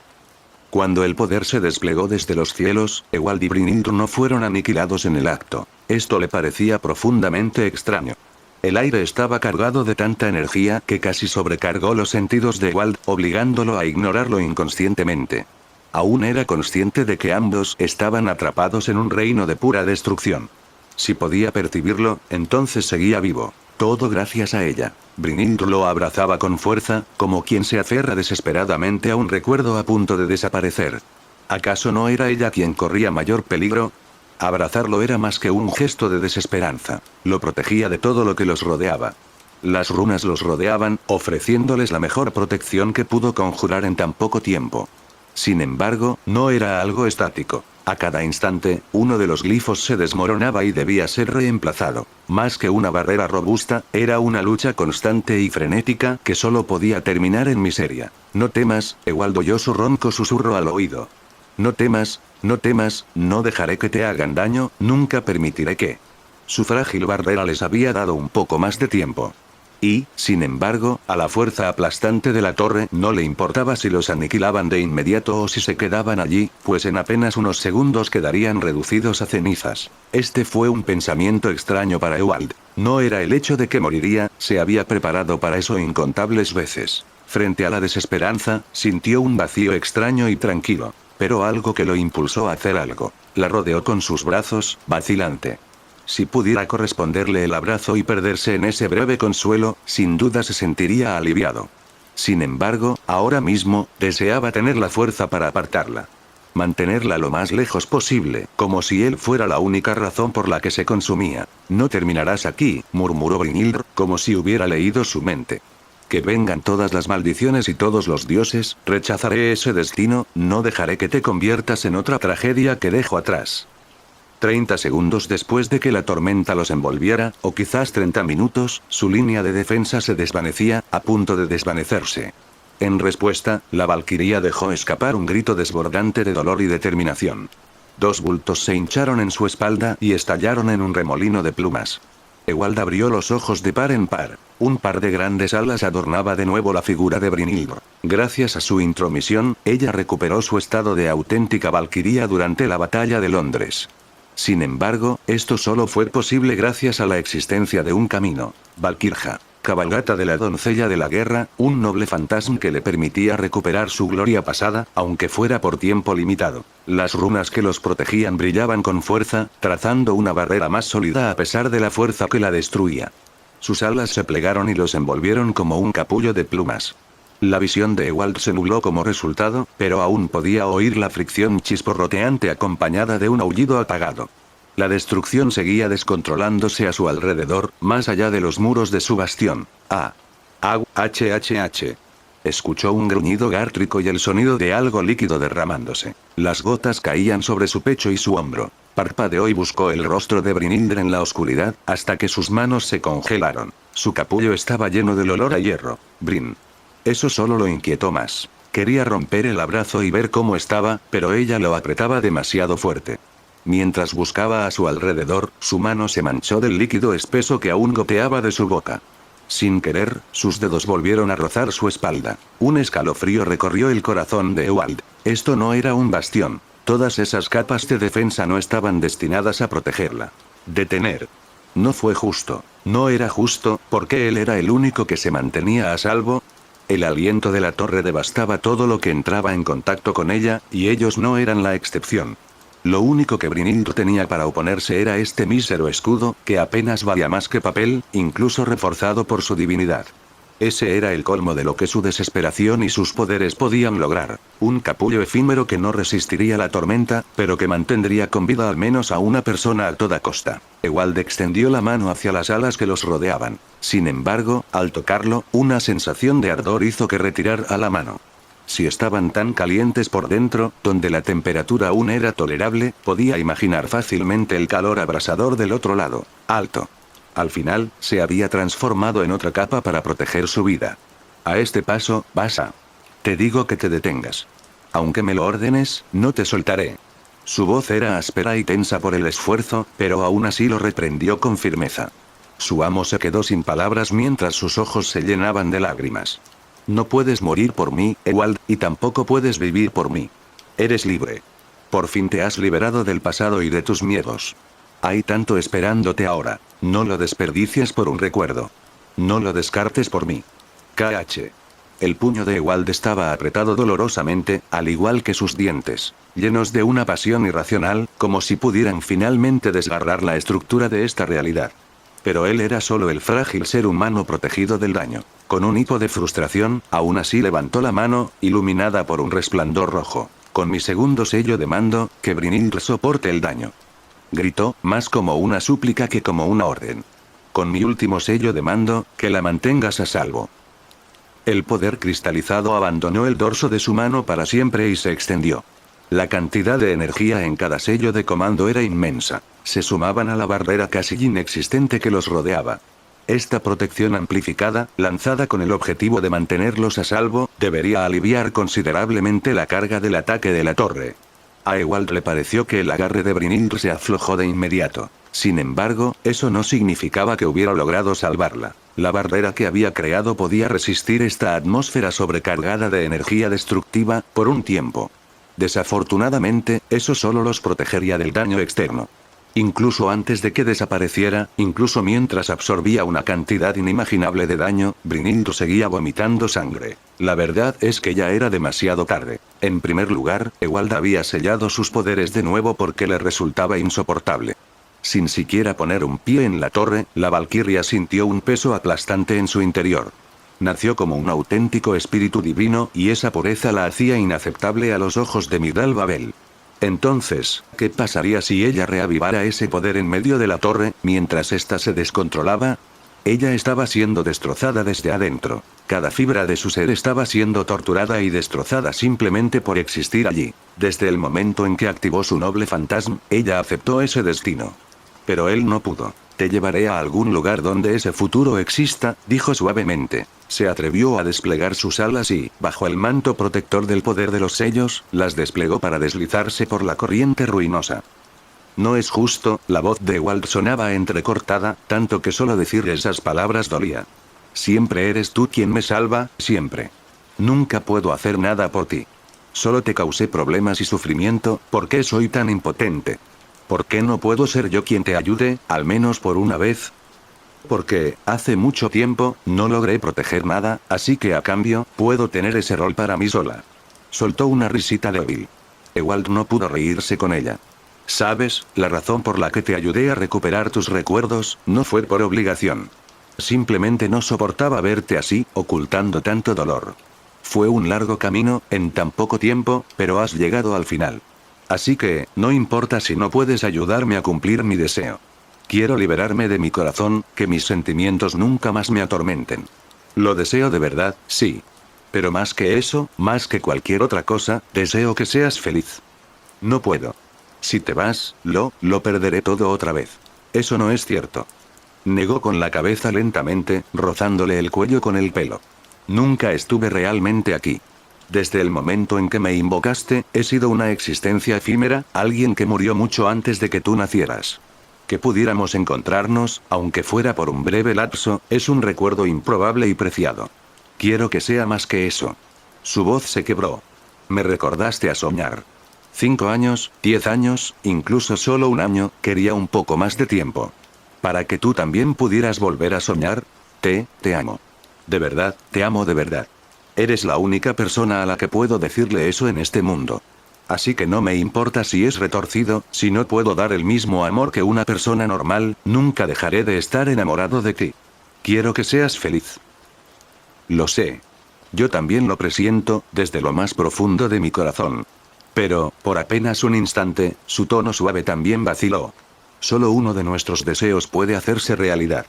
Cuando el poder se desplegó desde los cielos, Ewald y Brynhildur no fueron aniquilados en el acto. Esto le parecía profundamente extraño. El aire estaba cargado de tanta energía que casi sobrecargó los sentidos de Ewald, obligándolo a ignorarlo inconscientemente. Aún era consciente de que ambos estaban atrapados en un reino de pura destrucción. Si podía percibirlo, entonces seguía vivo. Todo gracias a ella. Brynhildur lo abrazaba con fuerza, como quien se aferra desesperadamente a un recuerdo a punto de desaparecer. ¿Acaso no era ella quien corría mayor peligro? Abrazarlo era más que un gesto de desesperanza. Lo protegía de todo lo que los rodeaba. Las runas los rodeaban, ofreciéndoles la mejor protección que pudo conjurar en tan poco tiempo. Sin embargo, no era algo estático. A cada instante, uno de los glifos se desmoronaba y debía ser reemplazado. Más que una barrera robusta, era una lucha constante y frenética que solo podía terminar en miseria. No temas, Ewald oyó su ronco susurro al oído. No temas, no temas, no dejaré que te hagan daño, nunca permitiré que. Su frágil barrera les había dado un poco más de tiempo. Y, sin embargo, a la fuerza aplastante de la torre no le importaba si los aniquilaban de inmediato o si se quedaban allí, pues en apenas unos segundos quedarían reducidos a cenizas. Este fue un pensamiento extraño para Ewald. No era el hecho de que moriría, se había preparado para eso incontables veces. Frente a la desesperanza, sintió un vacío extraño y tranquilo. Pero algo que lo impulsó a hacer algo. La rodeó con sus brazos, vacilante. Si pudiera corresponderle el abrazo y perderse en ese breve consuelo, sin duda se sentiría aliviado. Sin embargo, ahora mismo, deseaba tener la fuerza para apartarla. Mantenerla lo más lejos posible, como si él fuera la única razón por la que se consumía. No terminarás aquí, murmuró Brynhildur, como si hubiera leído su mente. Que vengan todas las maldiciones y todos los dioses, rechazaré ese destino, no dejaré que te conviertas en otra tragedia que dejo atrás. 30 segundos después de que la tormenta los envolviera, o quizás 30 minutos, su línea de defensa se desvanecía, a punto de desvanecerse. En respuesta, la valquiria dejó escapar un grito desbordante de dolor y determinación. Dos bultos se hincharon en su espalda y estallaron en un remolino de plumas. Ewald abrió los ojos de par en par. Un par de grandes alas adornaba de nuevo la figura de Brynhildur. Gracias a su intromisión, ella recuperó su estado de auténtica valquiria durante la batalla de Londres. Sin embargo, esto solo fue posible gracias a la existencia de un camino. Valkirja, cabalgata de la doncella de la guerra, un noble fantasma que le permitía recuperar su gloria pasada, aunque fuera por tiempo limitado. Las runas que los protegían brillaban con fuerza, trazando una barrera más sólida a pesar de la fuerza que la destruía. Sus alas se plegaron y los envolvieron como un capullo de plumas. La visión de Ewald se nubló como resultado, pero aún podía oír la fricción chisporroteante acompañada de un aullido apagado. La destrucción seguía descontrolándose a su alrededor, más allá de los muros de su bastión. Hhh. Escuchó un gruñido gártrico y el sonido de algo líquido derramándose. Las gotas caían sobre su pecho y su hombro. Parpadeó y buscó el rostro de Brynhildur en la oscuridad, hasta que sus manos se congelaron. Su capullo estaba lleno del olor a hierro. Bryn. Eso solo lo inquietó más. Quería romper el abrazo y ver cómo estaba, pero ella lo apretaba demasiado fuerte. Mientras buscaba a su alrededor, su mano se manchó del líquido espeso que aún goteaba de su boca. Sin querer, sus dedos volvieron a rozar su espalda. Un escalofrío recorrió el corazón de Ewald. Esto no era un bastión. Todas esas capas de defensa no estaban destinadas a protegerla. Detener. No fue justo. No era justo, porque él era el único que se mantenía a salvo. El aliento de la torre devastaba todo lo que entraba en contacto con ella, y ellos no eran la excepción. Lo único que Brynhilde tenía para oponerse era este mísero escudo, que apenas valía más que papel, incluso reforzado por su divinidad. Ese era el colmo de lo que su desesperación y sus poderes podían lograr. Un capullo efímero que no resistiría la tormenta, pero que mantendría con vida al menos a una persona a toda costa. Ewald extendió la mano hacia las alas que los rodeaban. Sin embargo, al tocarlo, una sensación de ardor hizo que retirara la mano. Si estaban tan calientes por dentro, donde la temperatura aún era tolerable, podía imaginar fácilmente el calor abrasador del otro lado. Alto. Al final, se había transformado en otra capa para proteger su vida. A este paso, vas a... Te digo que te detengas. Aunque me lo ordenes, no te soltaré. Su voz era áspera y tensa por el esfuerzo, pero aún así lo reprendió con firmeza. Su amo se quedó sin palabras mientras sus ojos se llenaban de lágrimas. No puedes morir por mí, Ewald, y tampoco puedes vivir por mí. Eres libre. Por fin te has liberado del pasado y de tus miedos. Hay tanto esperándote ahora. No lo desperdicies por un recuerdo. No lo descartes por mí. KH. El puño de Ewald estaba apretado dolorosamente, al igual que sus dientes, llenos de una pasión irracional, como si pudieran finalmente desgarrar la estructura de esta realidad. Pero él era solo el frágil ser humano protegido del daño. Con un hipo de frustración, aún así levantó la mano, iluminada por un resplandor rojo. Con mi segundo sello de mando, que Brynhilde soporte el daño. Gritó, más como una súplica que como una orden. Con mi último sello de mando, que la mantengas a salvo. El poder cristalizado abandonó el dorso de su mano para siempre y se extendió. La cantidad de energía en cada sello de comando era inmensa. Se sumaban a la barrera casi inexistente que los rodeaba. Esta protección amplificada, lanzada con el objetivo de mantenerlos a salvo, debería aliviar considerablemente la carga del ataque de la torre. A Ewald le pareció que el agarre de Brynhilde se aflojó de inmediato. Sin embargo, eso no significaba que hubiera logrado salvarla. La barrera que había creado podía resistir esta atmósfera sobrecargada de energía destructiva, por un tiempo. Desafortunadamente, eso solo los protegería del daño externo. Incluso antes de que desapareciera, incluso mientras absorbía una cantidad inimaginable de daño, Brynhilde seguía vomitando sangre. La verdad es que ya era demasiado tarde. En primer lugar, Ewald había sellado sus poderes de nuevo porque le resultaba insoportable. Sin siquiera poner un pie en la torre, la valquiria sintió un peso aplastante en su interior. Nació como un auténtico espíritu divino, y esa pureza la hacía inaceptable a los ojos de Migdal Babel. Entonces, ¿qué pasaría si ella reavivara ese poder en medio de la torre, mientras ésta se descontrolaba? Ella estaba siendo destrozada desde adentro. Cada fibra de su ser estaba siendo torturada y destrozada simplemente por existir allí. Desde el momento en que activó su noble fantasma, ella aceptó ese destino. Pero él no pudo. Te llevaré a algún lugar donde ese futuro exista, dijo suavemente. Se atrevió a desplegar sus alas y, bajo el manto protector del poder de los sellos, las desplegó para deslizarse por la corriente ruinosa. No es justo, la voz de Ewald sonaba entrecortada, tanto que solo decir esas palabras dolía. Siempre eres tú quien me salva, siempre. Nunca puedo hacer nada por ti. Solo te causé problemas y sufrimiento, ¿por qué soy tan impotente? ¿Por qué no puedo ser yo quien te ayude, al menos por una vez? Porque, hace mucho tiempo, no logré proteger nada, así que a cambio, puedo tener ese rol para mí sola. Soltó una risita débil. Ewald no pudo reírse con ella. ¿Sabes? La razón por la que te ayudé a recuperar tus recuerdos, no fue por obligación. Simplemente no soportaba verte así, ocultando tanto dolor. Fue un largo camino, en tan poco tiempo, pero has llegado al final. Así que, no importa si no puedes ayudarme a cumplir mi deseo. Quiero liberarme de mi corazón, que mis sentimientos nunca más me atormenten. Lo deseo de verdad, sí. Pero más que eso, más que cualquier otra cosa, deseo que seas feliz. No puedo. Si te vas, lo perderé todo otra vez. Eso no es cierto. Negó con la cabeza lentamente, rozándole el cuello con el pelo. Nunca estuve realmente aquí. Desde el momento en que me invocaste, he sido una existencia efímera, alguien que murió mucho antes de que tú nacieras. Que pudiéramos encontrarnos, aunque fuera por un breve lapso, es un recuerdo improbable y preciado. Quiero que sea más que eso. Su voz se quebró. Me recordaste a soñar. 5 años, 10 años, incluso solo un año, quería un poco más de tiempo. Para que tú también pudieras volver a soñar. Te amo. De verdad, te amo de verdad. Eres la única persona a la que puedo decirle eso en este mundo. Así que no me importa si es retorcido, si no puedo dar el mismo amor que una persona normal, nunca dejaré de estar enamorado de ti. Quiero que seas feliz. Lo sé. Yo también lo presiento, desde lo más profundo de mi corazón. Pero, por apenas un instante, su tono suave también vaciló. Solo uno de nuestros deseos puede hacerse realidad.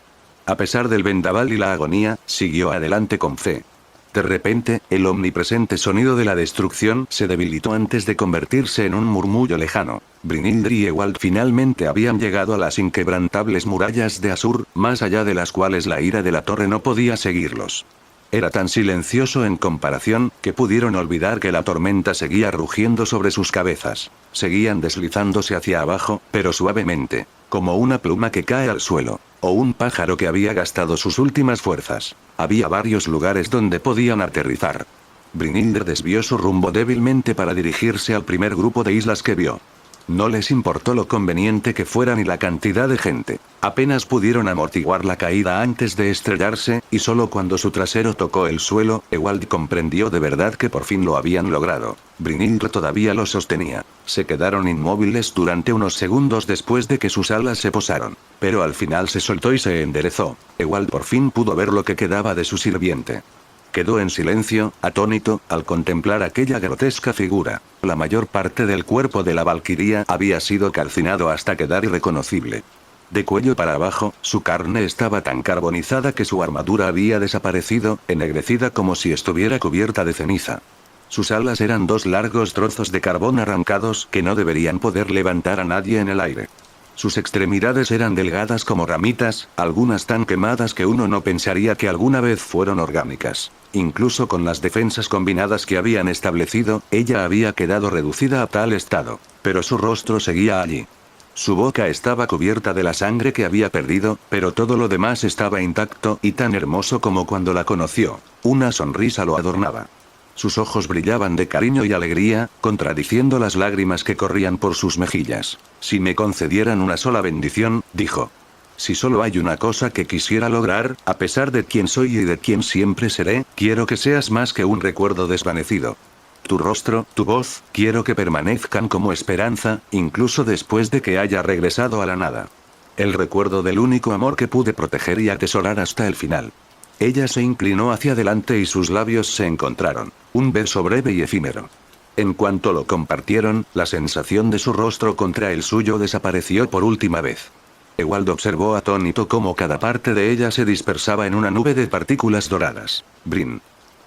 A pesar del vendaval y la agonía, siguió adelante con fe. De repente, el omnipresente sonido de la destrucción se debilitó antes de convertirse en un murmullo lejano. Brynhildr y Ewald finalmente habían llegado a las inquebrantables murallas de Asur, más allá de las cuales la ira de la torre no podía seguirlos. Era tan silencioso en comparación, que pudieron olvidar que la tormenta seguía rugiendo sobre sus cabezas. Seguían deslizándose hacia abajo, pero suavemente, como una pluma que cae al suelo, o un pájaro que había gastado sus últimas fuerzas. Había varios lugares donde podían aterrizar. Brynhildr desvió su rumbo débilmente para dirigirse al primer grupo de islas que vio. No les importó lo conveniente que fuera ni la cantidad de gente. Apenas pudieron amortiguar la caída antes de estrellarse, y solo cuando su trasero tocó el suelo, Ewald comprendió de verdad que por fin lo habían logrado. Brynhildr todavía lo sostenía. Se quedaron inmóviles durante unos segundos después de que sus alas se posaron. Pero al final se soltó y se enderezó. Ewald por fin pudo ver lo que quedaba de su sirviente. Quedó en silencio, atónito, al contemplar aquella grotesca figura. La mayor parte del cuerpo de la valquiria había sido calcinado hasta quedar irreconocible. De cuello para abajo, su carne estaba tan carbonizada que su armadura había desaparecido, ennegrecida como si estuviera cubierta de ceniza. Sus alas eran 2 largos trozos de carbón arrancados que no deberían poder levantar a nadie en el aire. Sus extremidades eran delgadas como ramitas, algunas tan quemadas que uno no pensaría que alguna vez fueron orgánicas. Incluso con las defensas combinadas que habían establecido, ella había quedado reducida a tal estado. Pero su rostro seguía allí. Su boca estaba cubierta de la sangre que había perdido, pero todo lo demás estaba intacto y tan hermoso como cuando la conoció. Una sonrisa lo adornaba. Sus ojos brillaban de cariño y alegría, contradiciendo las lágrimas que corrían por sus mejillas. Si me concedieran una sola bendición, dijo. Si solo hay una cosa que quisiera lograr, a pesar de quién soy y de quién siempre seré, quiero que seas más que un recuerdo desvanecido. Tu rostro, tu voz, quiero que permanezcan como esperanza, incluso después de que haya regresado a la nada. El recuerdo del único amor que pude proteger y atesorar hasta el final. Ella se inclinó hacia adelante y sus labios se encontraron. Un beso breve y efímero. En cuanto lo compartieron, la sensación de su rostro contra el suyo desapareció por última vez. Ewald observó atónito cómo cada parte de ella se dispersaba en una nube de partículas doradas. Bryn.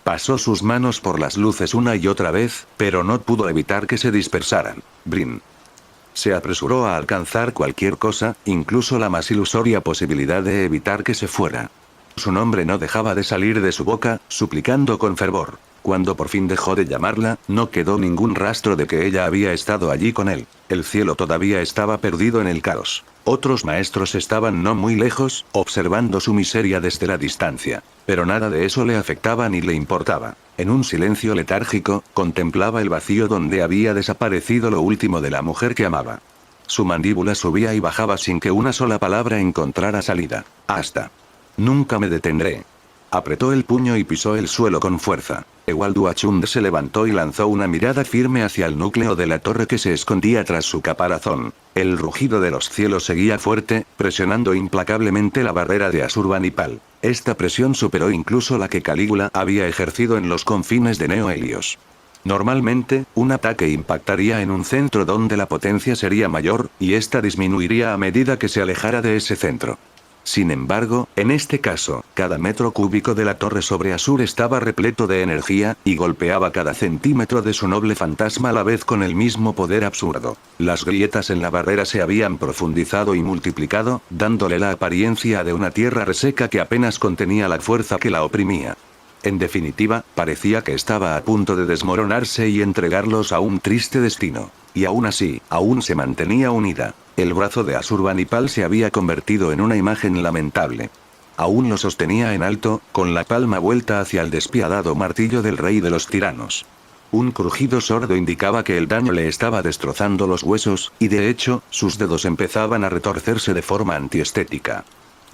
Pasó sus manos por las luces una y otra vez, pero no pudo evitar que se dispersaran. Bryn. Se apresuró a alcanzar cualquier cosa, incluso la más ilusoria posibilidad de evitar que se fuera. Su nombre no dejaba de salir de su boca, suplicando con fervor. Cuando por fin dejó de llamarla, no quedó ningún rastro de que ella había estado allí con él. El cielo todavía estaba perdido en el caos. Otros maestros estaban no muy lejos, observando su miseria desde la distancia. Pero nada de eso le afectaba ni le importaba. En un silencio letárgico, contemplaba el vacío donde había desaparecido lo último de la mujer que amaba. Su mandíbula subía y bajaba sin que una sola palabra encontrara salida. Hasta. Nunca me detendré. Apretó el puño y pisó el suelo con fuerza. Ewald Wachund se levantó y lanzó una mirada firme hacia el núcleo de la torre que se escondía tras su caparazón. El rugido de los cielos seguía fuerte, presionando implacablemente la barrera de Asurbanipal. Esta presión superó incluso la que Calígula había ejercido en los confines de Neo Helios. Normalmente, un ataque impactaría en un centro donde la potencia sería mayor, y esta disminuiría a medida que se alejara de ese centro. Sin embargo, en este caso, cada metro cúbico de la torre sobre Asur estaba repleto de energía, y golpeaba cada centímetro de su noble fantasma a la vez con el mismo poder absurdo. Las grietas en la barrera se habían profundizado y multiplicado, dándole la apariencia de una tierra reseca que apenas contenía la fuerza que la oprimía. En definitiva, parecía que estaba a punto de desmoronarse y entregarlos a un triste destino. Y aún así, aún se mantenía unida. El brazo de Asurbanipal se había convertido en una imagen lamentable. Aún lo sostenía en alto, con la palma vuelta hacia el despiadado martillo del rey de los tiranos. Un crujido sordo indicaba que el daño le estaba destrozando los huesos, y de hecho, sus dedos empezaban a retorcerse de forma antiestética.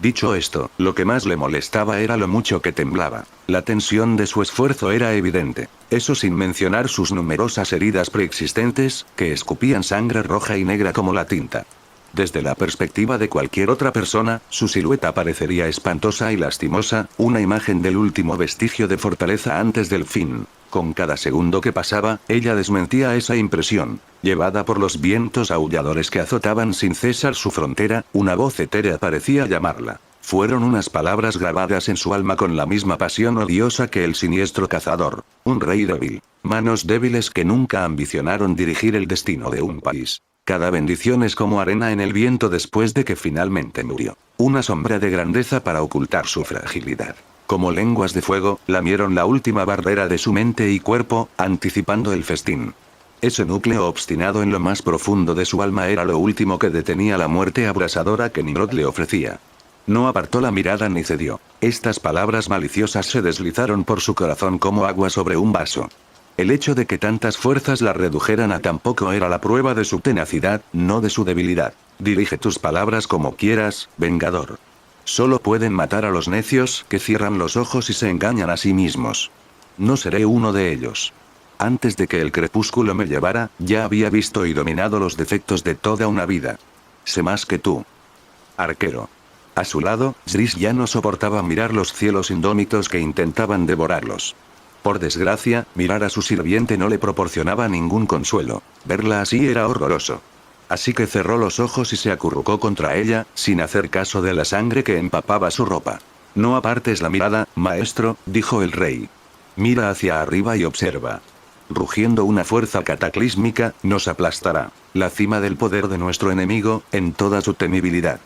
Dicho esto, lo que más le molestaba era lo mucho que temblaba. La tensión de su esfuerzo era evidente. Eso sin mencionar sus numerosas heridas preexistentes, que escupían sangre roja y negra como la tinta. Desde la perspectiva de cualquier otra persona, su silueta parecería espantosa y lastimosa, una imagen del último vestigio de fortaleza antes del fin. Con cada segundo que pasaba, ella desmentía esa impresión. Llevada por los vientos aulladores que azotaban sin cesar su frontera, una voz etérea parecía llamarla. Fueron unas palabras grabadas en su alma con la misma pasión odiosa que el siniestro cazador. Un rey débil. Manos débiles que nunca ambicionaron dirigir el destino de un país. Cada bendición es como arena en el viento después de que finalmente murió. Una sombra de grandeza para ocultar su fragilidad. Como lenguas de fuego, lamieron la última barrera de su mente y cuerpo, anticipando el festín. Ese núcleo obstinado en lo más profundo de su alma era lo último que detenía la muerte abrasadora que Nimrod le ofrecía. No apartó la mirada ni cedió. Estas palabras maliciosas se deslizaron por su corazón como agua sobre un vaso. El hecho de que tantas fuerzas la redujeran a tan poco era la prueba de su tenacidad, no de su debilidad. Dirige tus palabras como quieras, vengador. Solo pueden matar a los necios que cierran los ojos y se engañan a sí mismos. No seré uno de ellos. Antes de que el crepúsculo me llevara, ya había visto y dominado los defectos de toda una vida. Sé más que tú. Arquero. A su lado, Zris ya no soportaba mirar los cielos indómitos que intentaban devorarlos. Por desgracia, mirar a su sirviente no le proporcionaba ningún consuelo. Verla así era horroroso. Así que cerró los ojos y se acurrucó contra ella, sin hacer caso de la sangre que empapaba su ropa. No apartes la mirada, maestro, dijo el rey. Mira hacia arriba y observa. Rugiendo una fuerza cataclísmica, nos aplastará. La cima del poder de nuestro enemigo, en toda su temibilidad.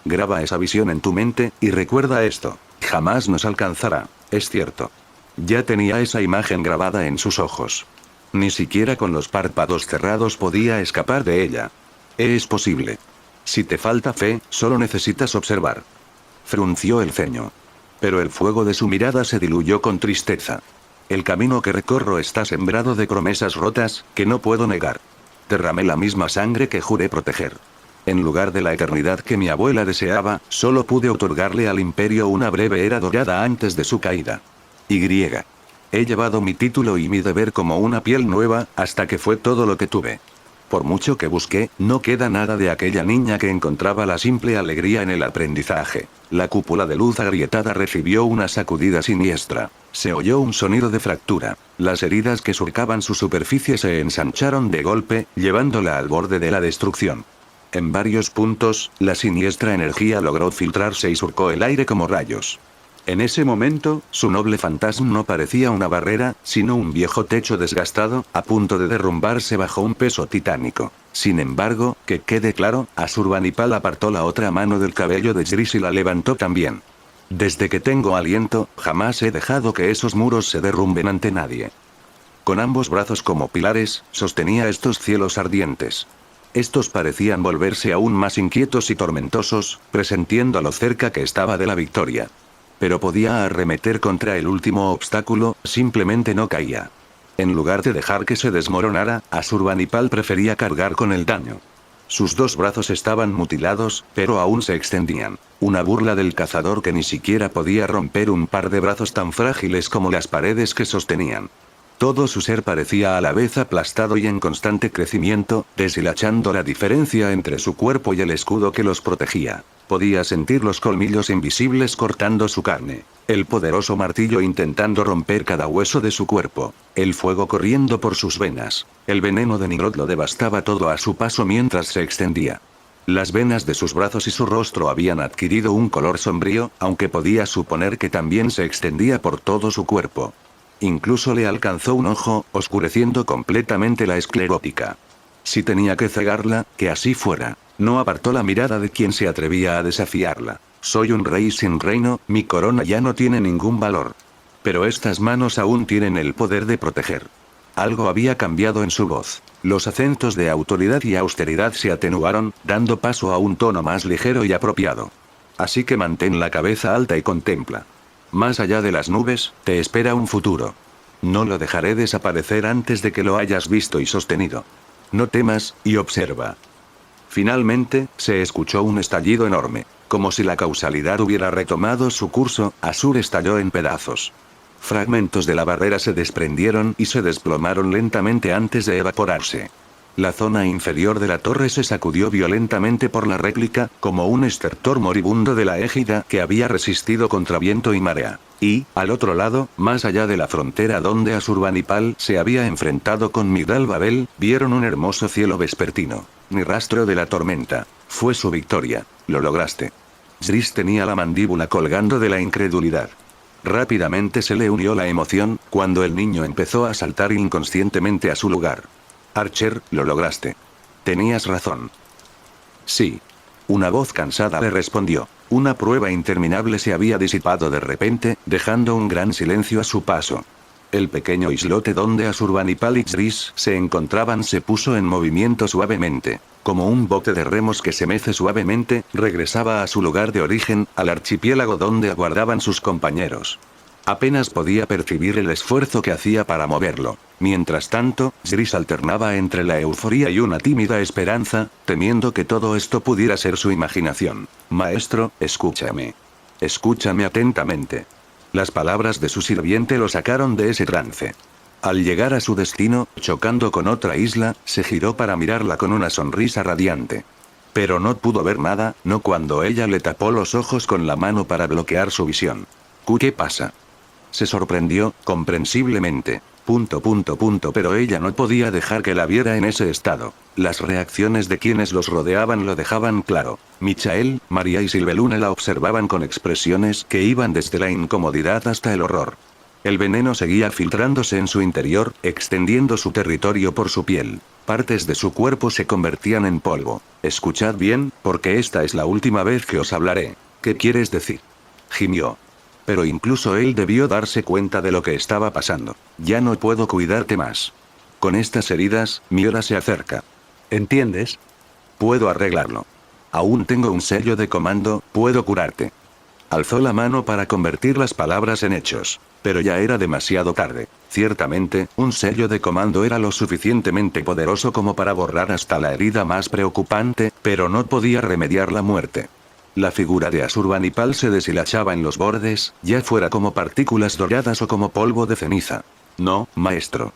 Graba esa visión en tu mente, y recuerda esto. Jamás nos alcanzará. Es cierto. Ya tenía esa imagen grabada en sus ojos. Ni siquiera con los párpados cerrados podía escapar de ella. Es posible. Si te falta fe, solo necesitas observar. Frunció el ceño. Pero el fuego de su mirada se diluyó con tristeza. El camino que recorro está sembrado de promesas rotas, que no puedo negar. Derramé la misma sangre que juré proteger. En lugar de la eternidad que mi abuela deseaba, solo pude otorgarle al imperio una breve era dorada antes de su caída. He llevado mi título y mi deber como una piel nueva, hasta que fue todo lo que tuve. Por mucho que busqué, no queda nada de aquella niña que encontraba la simple alegría en el aprendizaje. La cúpula de luz agrietada recibió una sacudida siniestra. Se oyó un sonido de fractura. Las heridas que surcaban su superficie se ensancharon de golpe, llevándola al borde de la destrucción. En varios puntos, la siniestra energía logró filtrarse y surcó el aire como rayos. En ese momento, su noble fantasma no parecía una barrera, sino un viejo techo desgastado, a punto de derrumbarse bajo un peso titánico. Sin embargo, que quede claro, Asurbanipal apartó la otra mano del cabello de Zris y la levantó también. Desde que tengo aliento, jamás he dejado que esos muros se derrumben ante nadie. Con ambos brazos como pilares, sostenía estos cielos ardientes. Estos parecían volverse aún más inquietos y tormentosos, presintiendo lo cerca que estaba de la victoria. Pero podía arremeter contra el último obstáculo, simplemente no caía. En lugar de dejar que se desmoronara, Asurbanipal prefería cargar con el daño. Sus dos brazos estaban mutilados, pero aún se extendían. Una burla del cazador que ni siquiera podía romper un par de brazos tan frágiles como las paredes que sostenían. Todo su ser parecía a la vez aplastado y en constante crecimiento, deshilachando la diferencia entre su cuerpo y el escudo que los protegía. Podía sentir los colmillos invisibles cortando su carne. El poderoso martillo intentando romper cada hueso de su cuerpo. El fuego corriendo por sus venas. El veneno de Nimrod lo devastaba todo a su paso mientras se extendía. Las venas de sus brazos y su rostro habían adquirido un color sombrío, aunque podía suponer que también se extendía por todo su cuerpo. Incluso le alcanzó un ojo, oscureciendo completamente la esclerótica. Si tenía que cegarla, que así fuera. No apartó la mirada de quien se atrevía a desafiarla. Soy un rey sin reino, mi corona ya no tiene ningún valor. Pero estas manos aún tienen el poder de proteger. Algo había cambiado en su voz. Los acentos de autoridad y austeridad se atenuaron, dando paso a un tono más ligero y apropiado. Así que mantén la cabeza alta y contempla. Más allá de las nubes, te espera un futuro. No lo dejaré desaparecer antes de que lo hayas visto y sostenido. No temas, y observa. Finalmente, se escuchó un estallido enorme. Como si la causalidad hubiera retomado su curso, Asur estalló en pedazos. Fragmentos de la barrera se desprendieron y se desplomaron lentamente antes de evaporarse. La zona inferior de la torre se sacudió violentamente por la réplica, como un estertor moribundo de la égida que había resistido contra viento y marea. Y, al otro lado, más allá de la frontera donde Asurbanipal se había enfrentado con Migdal Babel, vieron un hermoso cielo vespertino. Ni rastro de la tormenta. Fue su victoria. Lo lograste. Zris tenía la mandíbula colgando de la incredulidad. Rápidamente se le unió la emoción, cuando el niño empezó a saltar inconscientemente a su lugar. Archer, lo lograste. Tenías razón. Sí. Una voz cansada le respondió. Una prueba interminable se había disipado de repente, dejando un gran silencio a su paso. El pequeño islote donde Asurbanipal y Zris se encontraban se puso en movimiento suavemente. Como un bote de remos que se mece suavemente, regresaba a su lugar de origen, al archipiélago donde aguardaban sus compañeros. Apenas podía percibir el esfuerzo que hacía para moverlo. Mientras tanto, Zris alternaba entre la euforía y una tímida esperanza, temiendo que todo esto pudiera ser su imaginación. Maestro, escúchame. Escúchame atentamente. Las palabras de su sirviente lo sacaron de ese trance. Al llegar a su destino, chocando con otra isla, se giró para mirarla con una sonrisa radiante. Pero no pudo ver nada, no cuando ella le tapó los ojos con la mano para bloquear su visión. ¿Qué pasa? Se sorprendió, comprensiblemente. Pero ella no podía dejar que la viera en ese estado. Las reacciones de quienes los rodeaban lo dejaban claro. Michael, María y Silvelune la observaban con expresiones que iban desde la incomodidad hasta el horror. El veneno seguía filtrándose en su interior, extendiendo su territorio por su piel. Partes de su cuerpo se convertían en polvo. Escuchad bien, porque esta es la última vez que os hablaré. ¿Qué quieres decir? Gimió. Pero incluso él debió darse cuenta de lo que estaba pasando. Ya no puedo cuidarte más. Con estas heridas, mi hora se acerca. ¿Entiendes? Puedo arreglarlo. Aún tengo un sello de comando, puedo curarte. Alzó la mano para convertir las palabras en hechos. Pero ya era demasiado tarde. Ciertamente, un sello de comando era lo suficientemente poderoso como para borrar hasta la herida más preocupante, pero no podía remediar la muerte. La figura de Asurbanipal se deshilachaba en los bordes, ya fuera como partículas doradas o como polvo de ceniza. No, maestro.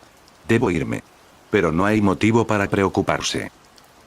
Debo irme. Pero no hay motivo para preocuparse.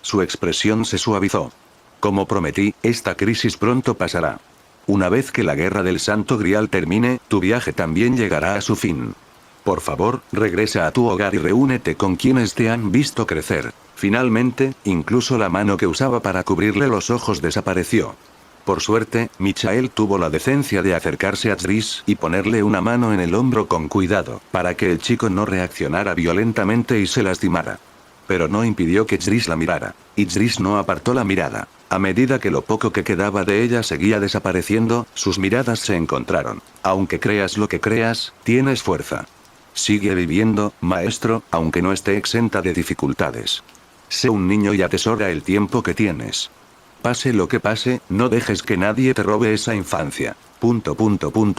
Su expresión se suavizó. Como prometí, esta crisis pronto pasará. Una vez que la guerra del Santo Grial termine, tu viaje también llegará a su fin. Por favor, regresa a tu hogar y reúnete con quienes te han visto crecer. Finalmente, incluso la mano que usaba para cubrirle los ojos desapareció. Por suerte, Michael tuvo la decencia de acercarse a Zris y ponerle una mano en el hombro con cuidado, para que el chico no reaccionara violentamente y se lastimara. Pero no impidió que Zris la mirara. Y Zris no apartó la mirada. A medida que lo poco que quedaba de ella seguía desapareciendo, sus miradas se encontraron. Aunque creas lo que creas, tienes fuerza. Sigue viviendo, maestro, aunque no esté exenta de dificultades. Sé un niño y atesora el tiempo que tienes. Pase lo que pase, no dejes que nadie te robe esa infancia.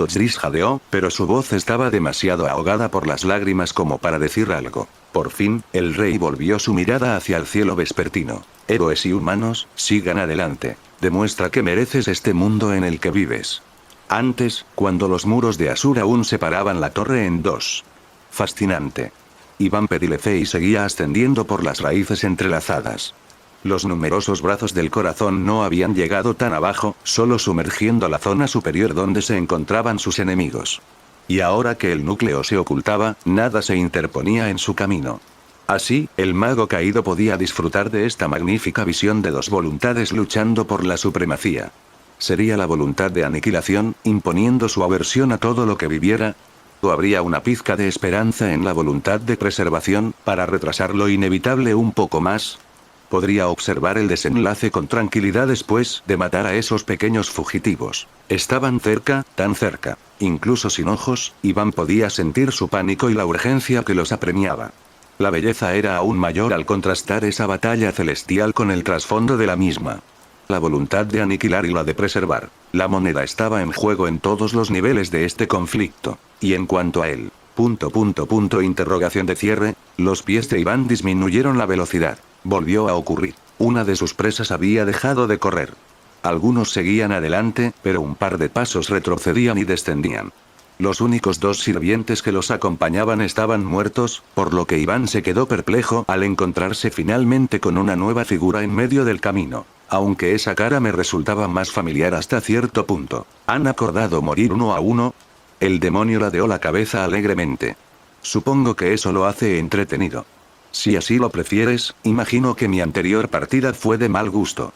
Zris jadeó, pero su voz estaba demasiado ahogada por las lágrimas como para decir algo. Por fin, el rey volvió su mirada hacia el cielo vespertino. Héroes y humanos, sigan adelante. Demuestra que mereces este mundo en el que vives. Antes, cuando los muros de Asur aún separaban la torre en dos. Fascinante. Iván Pedilefei seguía ascendiendo por las raíces entrelazadas. Los numerosos brazos del corazón no habían llegado tan abajo, solo sumergiendo la zona superior donde se encontraban sus enemigos. Y ahora que el núcleo se ocultaba, nada se interponía en su camino. Así, el mago caído podía disfrutar de esta magnífica visión de dos voluntades luchando por la supremacía. ¿Sería la voluntad de aniquilación, imponiendo su aversión a todo lo que viviera? ¿O habría una pizca de esperanza en la voluntad de preservación, para retrasar lo inevitable un poco más? Podría observar el desenlace con tranquilidad después de matar a esos pequeños fugitivos. Estaban cerca, tan cerca. Incluso sin ojos, Iván podía sentir su pánico y la urgencia que los apremiaba. La belleza era aún mayor al contrastar esa batalla celestial con el trasfondo de la misma. La voluntad de aniquilar y la de preservar. La moneda estaba en juego en todos los niveles de este conflicto. Y en cuanto a él, interrogación de cierre, los pies de Iván disminuyeron la velocidad. Volvió a ocurrir. Una de sus presas había dejado de correr. Algunos seguían adelante, pero un par de pasos retrocedían y descendían. Los únicos dos sirvientes que los acompañaban estaban muertos, por lo que Iván se quedó perplejo al encontrarse finalmente con una nueva figura en medio del camino. Aunque esa cara me resultaba más familiar hasta cierto punto. ¿Han acordado morir uno a uno? El demonio ladeó la cabeza alegremente. Supongo que eso lo hace entretenido. Si así lo prefieres, imagino que mi anterior partida fue de mal gusto.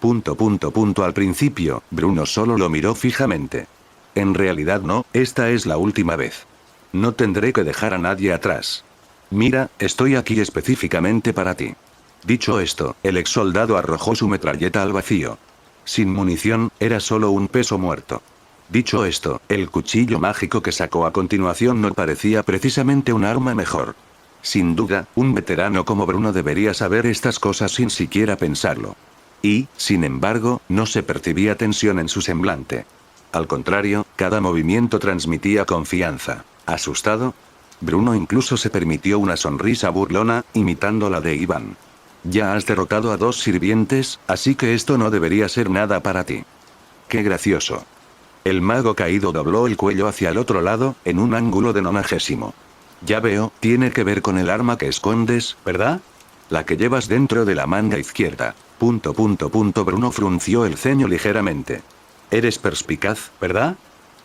Al principio, Bruno solo lo miró fijamente. En realidad no, esta es la última vez. No tendré que dejar a nadie atrás. Mira, estoy aquí específicamente para ti. Dicho esto, el exsoldado arrojó su metralleta al vacío. Sin munición, era solo un peso muerto. Dicho esto, el cuchillo mágico que sacó a continuación no parecía precisamente un arma mejor. Sin duda, un veterano como Bruno debería saber estas cosas sin siquiera pensarlo. Y, sin embargo, no se percibía tensión en su semblante. Al contrario, cada movimiento transmitía confianza. ¿Asustado? Bruno incluso se permitió una sonrisa burlona, imitando la de Iván. Ya has derrotado a 2 sirvientes, así que esto no debería ser nada para ti. ¡Qué gracioso! El mago caído dobló el cuello hacia el otro lado, en un ángulo de 90. Ya veo, tiene que ver con el arma que escondes, ¿verdad? La que llevas dentro de la manga izquierda. Bruno frunció el ceño ligeramente. Eres perspicaz, ¿verdad?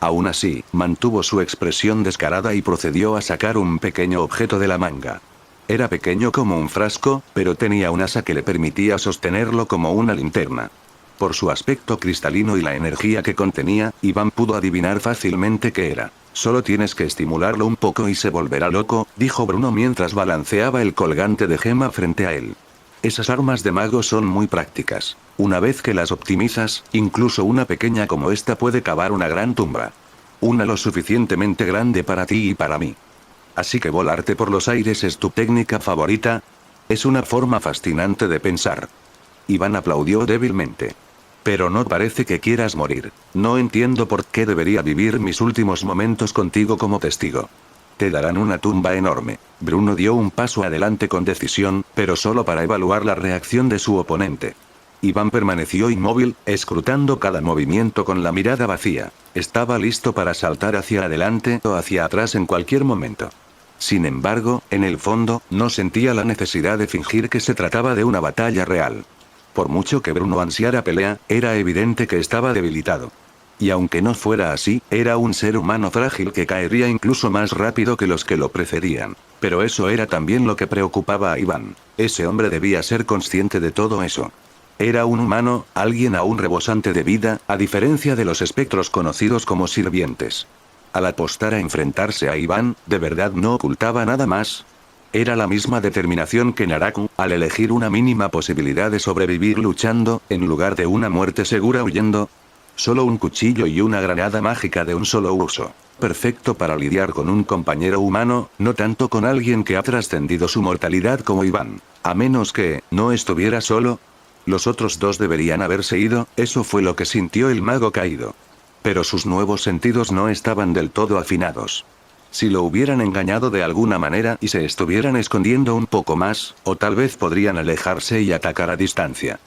Aún así, mantuvo su expresión descarada y procedió a sacar un pequeño objeto de la manga. Era pequeño como un frasco, pero tenía un asa que le permitía sostenerlo como una linterna. Por su aspecto cristalino y la energía que contenía, Iván pudo adivinar fácilmente qué era. Solo tienes que estimularlo un poco y se volverá loco, dijo Bruno mientras balanceaba el colgante de gema frente a él. Esas armas de mago son muy prácticas. Una vez que las optimizas, incluso una pequeña como esta puede cavar una gran tumba. Una lo suficientemente grande para ti y para mí. Así que volarte por los aires es tu técnica favorita. Es una forma fascinante de pensar. Iván aplaudió débilmente. Pero no parece que quieras morir. No entiendo por qué debería vivir mis últimos momentos contigo como testigo. Te darán una tumba enorme. Bruno dio un paso adelante con decisión, pero solo para evaluar la reacción de su oponente. Iván permaneció inmóvil, escrutando cada movimiento con la mirada vacía. Estaba listo para saltar hacia adelante o hacia atrás en cualquier momento. Sin embargo, en el fondo, no sentía la necesidad de fingir que se trataba de una batalla real. Por mucho que Bruno ansiara pelea, era evidente que estaba debilitado. Y aunque no fuera así, era un ser humano frágil que caería incluso más rápido que los que lo precedían. Pero eso era también lo que preocupaba a Iván. Ese hombre debía ser consciente de todo eso. Era un humano, alguien aún rebosante de vida, a diferencia de los espectros conocidos como sirvientes. Al apostar a enfrentarse a Iván, ¿de verdad no ocultaba nada más? Era la misma determinación que Naraku, al elegir una mínima posibilidad de sobrevivir luchando, en lugar de una muerte segura huyendo. Solo un cuchillo y una granada mágica de un solo uso. Perfecto para lidiar con un compañero humano, no tanto con alguien que ha trascendido su mortalidad como Iván. A menos que, no estuviera solo. Los otros dos deberían haberse ido, eso fue lo que sintió el mago caído. Pero sus nuevos sentidos no estaban del todo afinados. Si lo hubieran engañado de alguna manera y se estuvieran escondiendo un poco más, o tal vez podrían alejarse y atacar a distancia.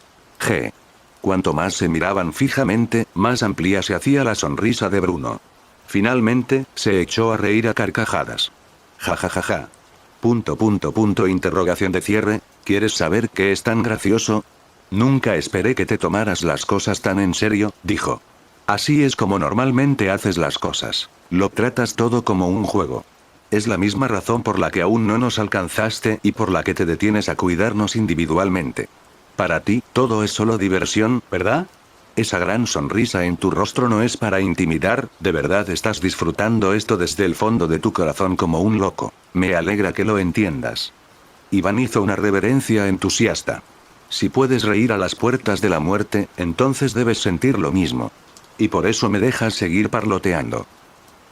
Cuanto más se miraban fijamente, más amplia se hacía la sonrisa de Bruno. Finalmente, se echó a reír a carcajadas. Ja ja ja ja. Interrogación de cierre, ¿quieres saber qué es tan gracioso? Nunca esperé que te tomaras las cosas tan en serio, dijo. Así es como normalmente haces las cosas. Lo tratas todo como un juego. Es la misma razón por la que aún no nos alcanzaste y por la que te detienes a cuidarnos individualmente. Para ti, todo es solo diversión, ¿verdad? Esa gran sonrisa en tu rostro no es para intimidar, ¿de verdad estás disfrutando esto desde el fondo de tu corazón como un loco? Me alegra que lo entiendas. Iván hizo una reverencia entusiasta. Si puedes reír a las puertas de la muerte, entonces debes sentir lo mismo. Y por eso me dejas seguir parloteando.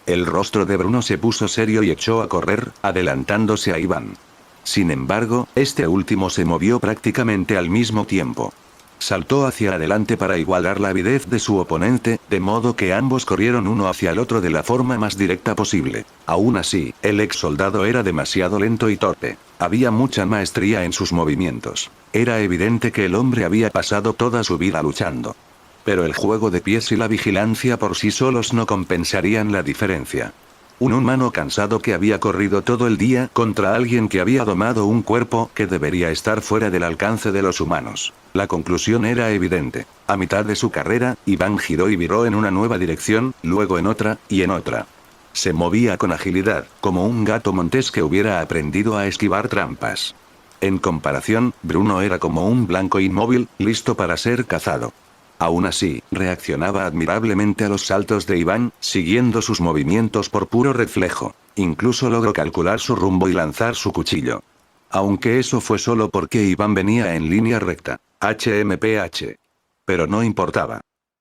El rostro de Bruno se puso serio y echó a correr, adelantándose a Iván. Sin embargo, este último se movió prácticamente al mismo tiempo. Saltó hacia adelante para igualar la avidez de su oponente, de modo que ambos corrieron uno hacia el otro de la forma más directa posible. Aún así, el ex soldado era demasiado lento y torpe. Había mucha maestría en sus movimientos. Era evidente que el hombre había pasado toda su vida luchando. Pero el juego de pies y la vigilancia por sí solos no compensarían la diferencia. Un humano cansado que había corrido todo el día contra alguien que había domado un cuerpo que debería estar fuera del alcance de los humanos. La conclusión era evidente. A mitad de su carrera, Iván giró y viró en una nueva dirección, luego en otra, y en otra. Se movía con agilidad, como un gato montés que hubiera aprendido a esquivar trampas. En comparación, Bruno era como un blanco inmóvil, listo para ser cazado. Aún así, reaccionaba admirablemente a los saltos de Iván, siguiendo sus movimientos por puro reflejo. Incluso logró calcular su rumbo y lanzar su cuchillo. Aunque eso fue solo porque Iván venía en línea recta. HMPH. Pero no importaba.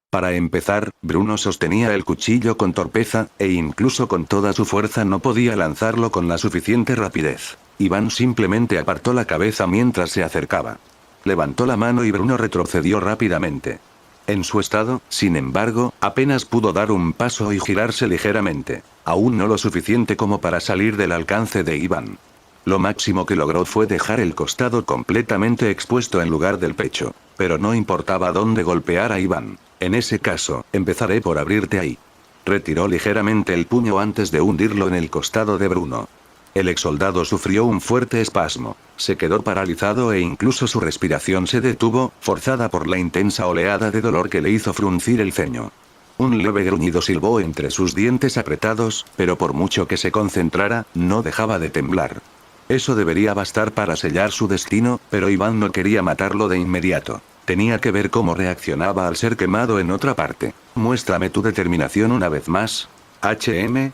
Para empezar, Bruno sostenía el cuchillo con torpeza, e incluso con toda su fuerza no podía lanzarlo con la suficiente rapidez. Iván simplemente apartó la cabeza mientras se acercaba. Levantó la mano y Bruno retrocedió rápidamente. En su estado, sin embargo, apenas pudo dar un paso y girarse ligeramente. Aún no lo suficiente como para salir del alcance de Iván. Lo máximo que logró fue dejar el costado completamente expuesto en lugar del pecho. Pero no importaba dónde golpear a Iván. En ese caso, empezaré por abrirte ahí. Retiró ligeramente el puño antes de hundirlo en el costado de Bruno. El exsoldado sufrió un fuerte espasmo. Se quedó paralizado e incluso su respiración se detuvo, forzada por la intensa oleada de dolor que le hizo fruncir el ceño. Un leve gruñido silbó entre sus dientes apretados, pero por mucho que se concentrara, no dejaba de temblar. Eso debería bastar para sellar su destino, pero Iván no quería matarlo de inmediato. Tenía que ver cómo reaccionaba al ser quemado en otra parte. Muéstrame tu determinación una vez más. HM.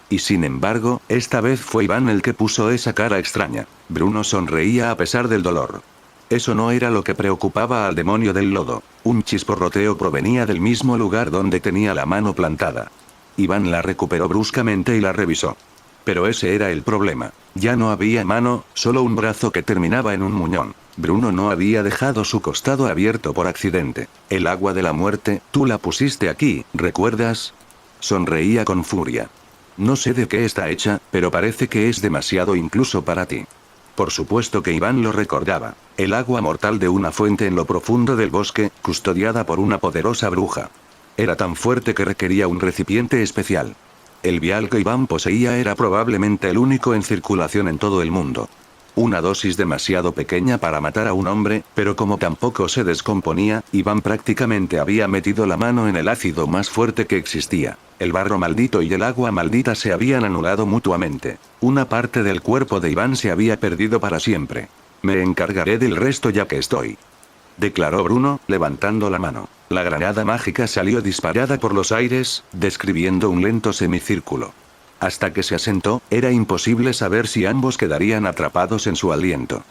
Y sin embargo, esta vez fue Iván el que puso esa cara extraña. Bruno sonreía a pesar del dolor. Eso no era lo que preocupaba al demonio del lodo. Un chisporroteo provenía del mismo lugar donde tenía la mano plantada. Iván la recuperó bruscamente y la revisó. Pero ese era el problema. Ya no había mano, solo un brazo que terminaba en un muñón. Bruno no había dejado su costado abierto por accidente. El agua de la muerte, tú la pusiste aquí, ¿recuerdas? Sonreía con furia. No sé de qué está hecha, pero parece que es demasiado incluso para ti. Por supuesto que Iván lo recordaba. El agua mortal de una fuente en lo profundo del bosque, custodiada por una poderosa bruja. Era tan fuerte que requería un recipiente especial. El vial que Iván poseía era probablemente el único en circulación en todo el mundo. Una dosis demasiado pequeña para matar a un hombre, pero como tampoco se descomponía, Iván prácticamente había metido la mano en el ácido más fuerte que existía. El barro maldito y el agua maldita se habían anulado mutuamente. Una parte del cuerpo de Iván se había perdido para siempre. Me encargaré del resto ya que estoy. Declaró Bruno, levantando la mano. La granada mágica salió disparada por los aires, describiendo un lento semicírculo. Hasta que se asentó, era imposible saber si ambos quedarían atrapados en su aliento.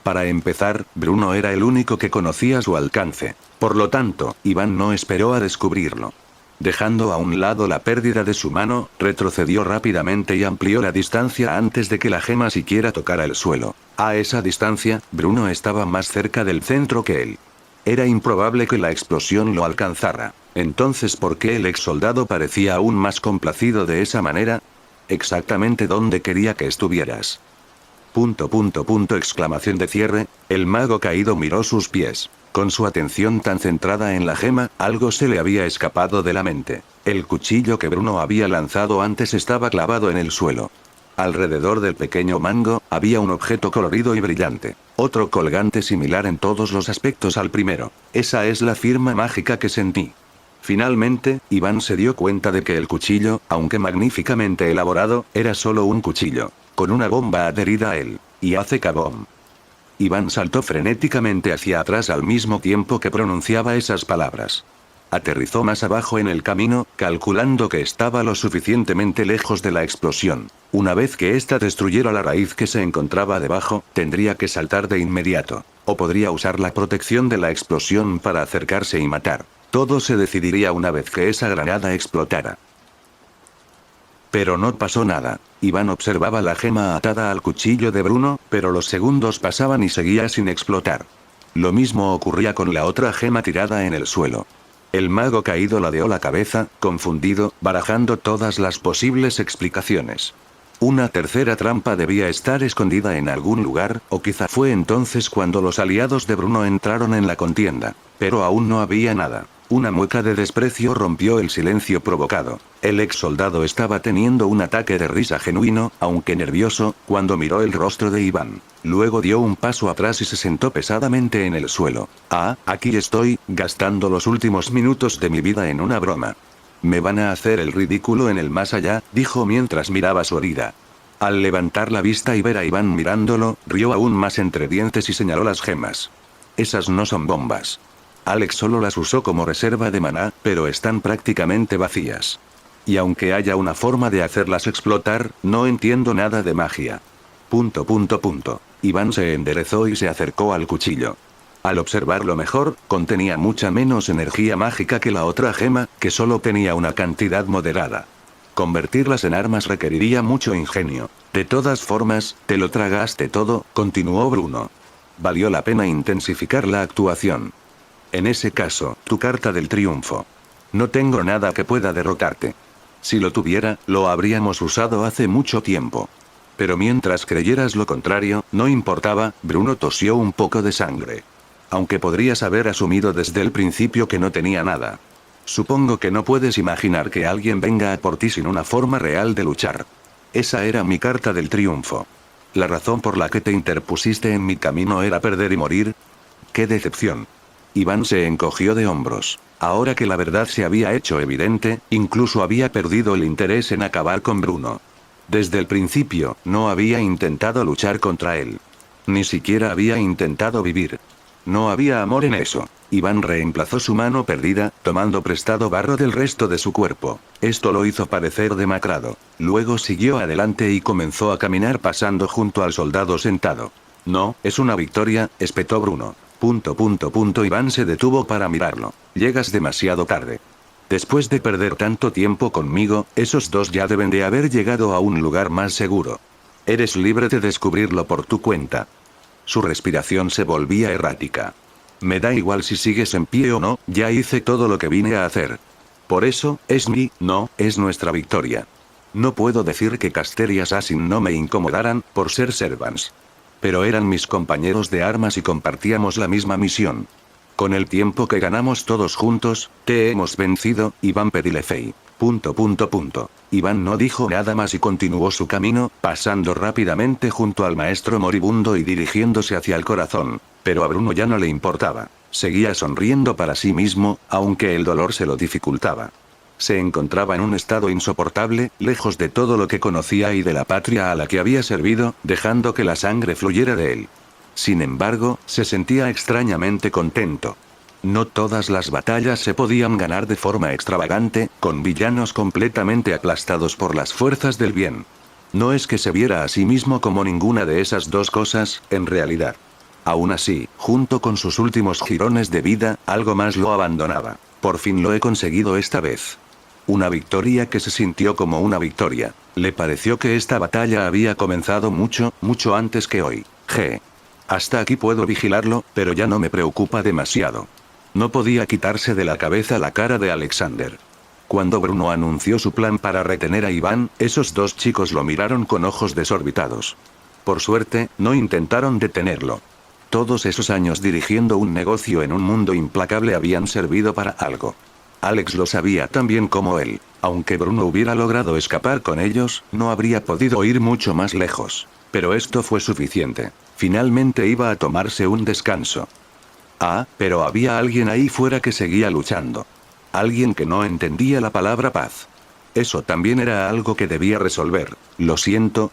Para empezar, Bruno era el único que conocía su alcance. Por lo tanto, Iván no esperó a descubrirlo. Dejando a un lado la pérdida de su mano, retrocedió rápidamente y amplió la distancia antes de que la gema siquiera tocara el suelo. A esa distancia, Bruno estaba más cerca del centro que él. Era improbable que la explosión lo alcanzara. Entonces, ¿por qué el ex soldado parecía aún más complacido de esa manera? Exactamente donde quería que estuvieras. Exclamación de cierre. El mago caído miró sus pies. Con su atención tan centrada en la gema, algo se le había escapado de la mente. El cuchillo que Bruno había lanzado antes estaba clavado en el suelo. Alrededor del pequeño mango, había un objeto colorido y brillante. Otro colgante similar en todos los aspectos al primero. Esa es la firma mágica que sentí. Finalmente, Iván se dio cuenta de que el cuchillo, aunque magníficamente elaborado, era solo un cuchillo. Con una bomba adherida a él. Y hace kabom. Iván saltó frenéticamente hacia atrás al mismo tiempo que pronunciaba esas palabras. Aterrizó más abajo en el camino, calculando que estaba lo suficientemente lejos de la explosión. Una vez que ésta destruyera la raíz que se encontraba debajo, tendría que saltar de inmediato. O podría usar la protección de la explosión para acercarse y matar. Todo se decidiría una vez que esa granada explotara. Pero no pasó nada. Iván observaba la gema atada al cuchillo de Bruno, pero los segundos pasaban y seguía sin explotar. Lo mismo ocurría con la otra gema tirada en el suelo. El mago caído ladeó la cabeza, confundido, barajando todas las posibles explicaciones. Una tercera trampa debía estar escondida en algún lugar, o quizá fue entonces cuando los aliados de Bruno entraron en la contienda. Pero aún no había nada. Una mueca de desprecio rompió el silencio provocado. El ex soldado estaba teniendo un ataque de risa genuino, aunque nervioso, cuando miró el rostro de Iván. Luego dio un paso atrás y se sentó pesadamente en el suelo. Ah, aquí estoy, gastando los últimos minutos de mi vida en una broma. Me van a hacer el ridículo en el más allá, dijo mientras miraba su herida. Al levantar la vista y ver a Iván mirándolo, rió aún más entre dientes y señaló las gemas. Esas no son bombas. Alex solo las usó como reserva de maná, pero están prácticamente vacías. Y aunque haya una forma de hacerlas explotar, no entiendo nada de magia. Iván se enderezó y se acercó al cuchillo. Al observarlo mejor, contenía mucha menos energía mágica que la otra gema, que solo tenía una cantidad moderada. Convertirlas en armas requeriría mucho ingenio. De todas formas, te lo tragaste todo, continuó Bruno. Valió la pena intensificar la actuación. En ese caso, tu carta del triunfo. No tengo nada que pueda derrotarte. Si lo tuviera, lo habríamos usado hace mucho tiempo. Pero mientras creyeras lo contrario, no importaba, Bruno tosió un poco de sangre. Aunque podrías haber asumido desde el principio que no tenía nada. Supongo que no puedes imaginar que alguien venga a por ti sin una forma real de luchar. Esa era mi carta del triunfo. La razón por la que te interpusiste en mi camino era perder y morir. ¡Qué decepción! Iván se encogió de hombros. Ahora que la verdad se había hecho evidente, incluso había perdido el interés en acabar con Bruno. Desde el principio, no había intentado luchar contra él. Ni siquiera había intentado vivir. No había amor en eso. Iván reemplazó su mano perdida, tomando prestado barro del resto de su cuerpo. Esto lo hizo parecer demacrado. Luego siguió adelante y comenzó a caminar pasando junto al soldado sentado. No, es una victoria, espetó Bruno. Iván se detuvo para mirarlo. Llegas demasiado tarde. Después de perder tanto tiempo conmigo, esos dos ya deben de haber llegado a un lugar más seguro. Eres libre de descubrirlo por tu cuenta. Su respiración se volvía errática. Me da igual si sigues en pie o no, ya hice todo lo que vine a hacer. Por eso, es nuestra victoria. No puedo decir que Caster y Assassin no me incomodaran, por ser servants. Pero eran mis compañeros de armas y compartíamos la misma misión. Con el tiempo que ganamos todos juntos, te hemos vencido, Iván Pedilefei. Iván no dijo nada más y continuó su camino, pasando rápidamente junto al maestro moribundo y dirigiéndose hacia el corazón. Pero a Bruno ya no le importaba. Seguía sonriendo para sí mismo, aunque el dolor se lo dificultaba. Se encontraba en un estado insoportable, lejos de todo lo que conocía y de la patria a la que había servido, dejando que la sangre fluyera de él. Sin embargo, se sentía extrañamente contento. No todas las batallas se podían ganar de forma extravagante, con villanos completamente aplastados por las fuerzas del bien. No es que se viera a sí mismo como ninguna de esas dos cosas, en realidad. Aún así, junto con sus últimos jirones de vida, algo más lo abandonaba. Por fin lo he conseguido esta vez. Una victoria que se sintió como una victoria. Le pareció que esta batalla había comenzado mucho antes que hoy. Hasta aquí puedo vigilarlo, pero ya no me preocupa demasiado. No podía quitarse de la cabeza la cara de Alexander. Cuando Bruno anunció su plan para retener a Iván, esos dos chicos lo miraron con ojos desorbitados. Por suerte, no intentaron detenerlo. Todos esos años dirigiendo un negocio en un mundo implacable habían servido para algo. Alex lo sabía tan bien como él. Aunque Bruno hubiera logrado escapar con ellos, no habría podido ir mucho más lejos. Pero esto fue suficiente. Finalmente iba a tomarse un descanso. Pero había alguien ahí fuera que seguía luchando. Alguien que no entendía la palabra paz. Eso también era algo que debía resolver. Lo siento,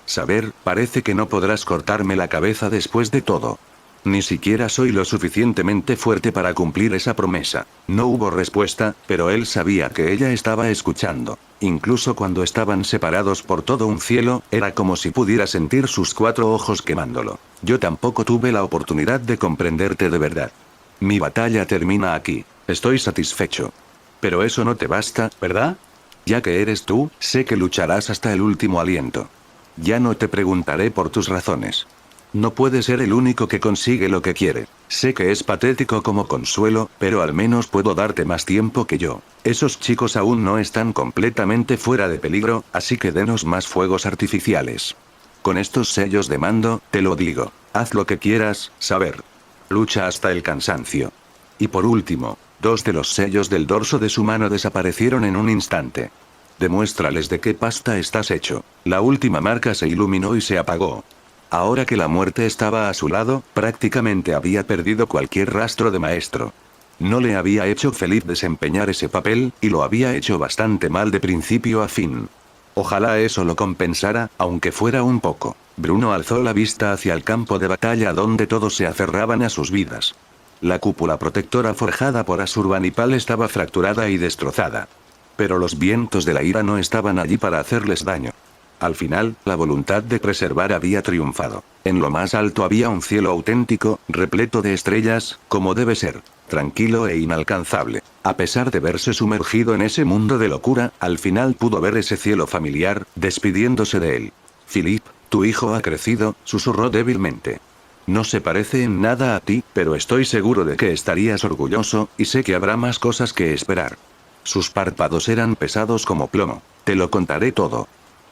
parece que no podrás cortarme la cabeza después de todo. Ni siquiera soy lo suficientemente fuerte para cumplir esa promesa. No hubo respuesta, pero él sabía que ella estaba escuchando. Incluso cuando estaban separados por todo un cielo, era como si pudiera sentir sus 4 ojos quemándolo. Yo tampoco tuve la oportunidad de comprenderte de verdad. Mi batalla termina aquí. Estoy satisfecho. Pero eso no te basta, ¿verdad? Ya que eres tú, sé que lucharás hasta el último aliento. Ya no te preguntaré por tus razones. No puede ser el único que consigue lo que quiere. Sé que es patético como consuelo, pero al menos puedo darte más tiempo que yo. Esos chicos aún no están completamente fuera de peligro, así que denos más fuegos artificiales. Con estos sellos de mando, te lo digo. Haz lo que quieras, saber. Lucha hasta el cansancio. Y por último, 2 de los sellos del dorso de su mano desaparecieron en un instante. Demuéstrales de qué pasta estás hecho. La última marca se iluminó y se apagó. Ahora que la muerte estaba a su lado, prácticamente había perdido cualquier rastro de maestro. No le había hecho feliz desempeñar ese papel, y lo había hecho bastante mal de principio a fin. Ojalá eso lo compensara, aunque fuera un poco. Bruno alzó la vista hacia el campo de batalla donde todos se aferraban a sus vidas. La cúpula protectora forjada por Asurbanipal estaba fracturada y destrozada. Pero los vientos de la ira no estaban allí para hacerles daño. Al final, la voluntad de preservar había triunfado. En lo más alto había un cielo auténtico, repleto de estrellas, como debe ser, tranquilo e inalcanzable. A pesar de verse sumergido en ese mundo de locura, al final pudo ver ese cielo familiar, despidiéndose de él. Philip, tu hijo ha crecido, susurró débilmente. No se parece en nada a ti, pero estoy seguro de que estarías orgulloso, y sé que habrá más cosas que esperar. Sus párpados eran pesados como plomo. Te lo contaré todo.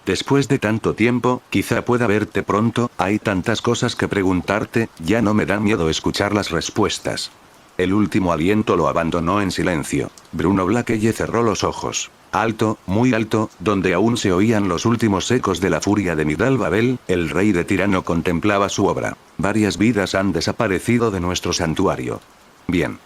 Después de tanto tiempo, quizá pueda verte pronto, hay tantas cosas que preguntarte, ya no me da miedo escuchar las respuestas. El último aliento lo abandonó en silencio. Bruno Blackwell cerró los ojos. Alto, muy alto, donde aún se oían los últimos ecos de la furia de Nidal Babel, el rey de tirano contemplaba su obra. Varias vidas han desaparecido de nuestro santuario. Bien.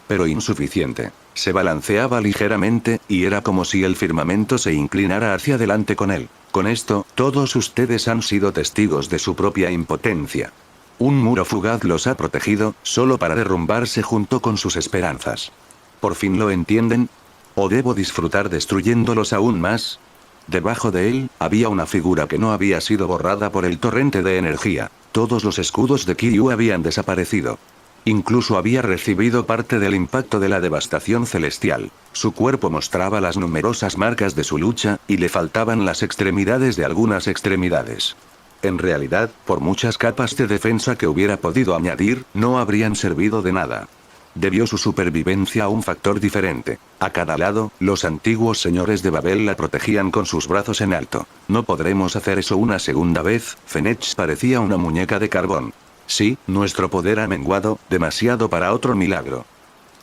Pero insuficiente. Se balanceaba ligeramente, y era como si el firmamento se inclinara hacia adelante con él. Con esto, todos ustedes han sido testigos de su propia impotencia. Un muro fugaz los ha protegido, solo para derrumbarse junto con sus esperanzas. ¿Por fin lo entienden? ¿O debo disfrutar destruyéndolos aún más? Debajo de él, había una figura que no había sido borrada por el torrente de energía. Todos los escudos de Kiryu habían desaparecido. Incluso había recibido parte del impacto de la devastación celestial. Su cuerpo mostraba las numerosas marcas de su lucha, y le faltaban las extremidades de algunas extremidades. En realidad, por muchas capas de defensa que hubiera podido añadir, no habrían servido de nada. Debió su supervivencia a un factor diferente. A cada lado, los antiguos señores de Babel la protegían con sus brazos en alto. No podremos hacer eso una segunda vez. Fenech parecía una muñeca de carbón. Sí, nuestro poder ha menguado, demasiado para otro milagro.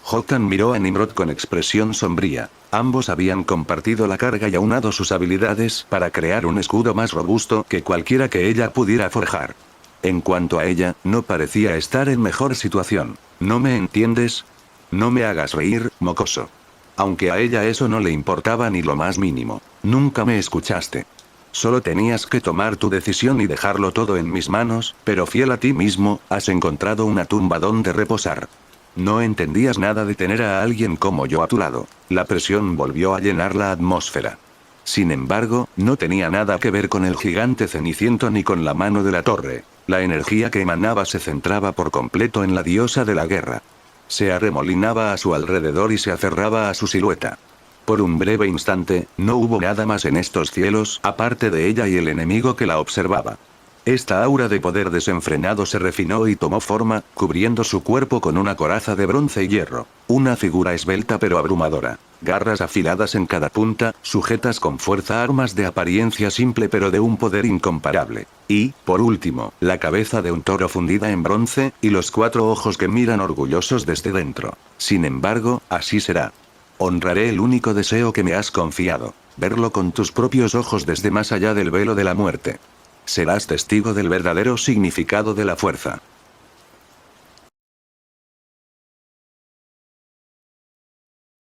Hokan miró a Nimrod con expresión sombría. Ambos habían compartido la carga y aunado sus habilidades para crear un escudo más robusto que cualquiera que ella pudiera forjar. En cuanto a ella, no parecía estar en mejor situación. ¿No me entiendes? No me hagas reír, mocoso. Aunque a ella eso no le importaba ni lo más mínimo. Nunca me escuchaste. Solo tenías que tomar tu decisión y dejarlo todo en mis manos, pero fiel a ti mismo, has encontrado una tumba donde reposar. No entendías nada de tener a alguien como yo a tu lado. La presión volvió a llenar la atmósfera. Sin embargo, no tenía nada que ver con el gigante ceniciento ni con la mano de la torre. La energía que emanaba se centraba por completo en la diosa de la guerra. Se arremolinaba a su alrededor y se aferraba a su silueta. Por un breve instante, no hubo nada más en estos cielos, aparte de ella y el enemigo que la observaba. Esta aura de poder desenfrenado se refinó y tomó forma, cubriendo su cuerpo con una coraza de bronce y hierro. Una figura esbelta pero abrumadora. Garras afiladas en cada punta, sujetas con fuerza armas de apariencia simple pero de un poder incomparable. Y, por último, la cabeza de un toro fundida en bronce, y los 4 ojos que miran orgullosos desde dentro. Sin embargo, así será. Honraré el único deseo que me has confiado. Verlo con tus propios ojos desde más allá del velo de la muerte. Serás testigo del verdadero significado de la fuerza.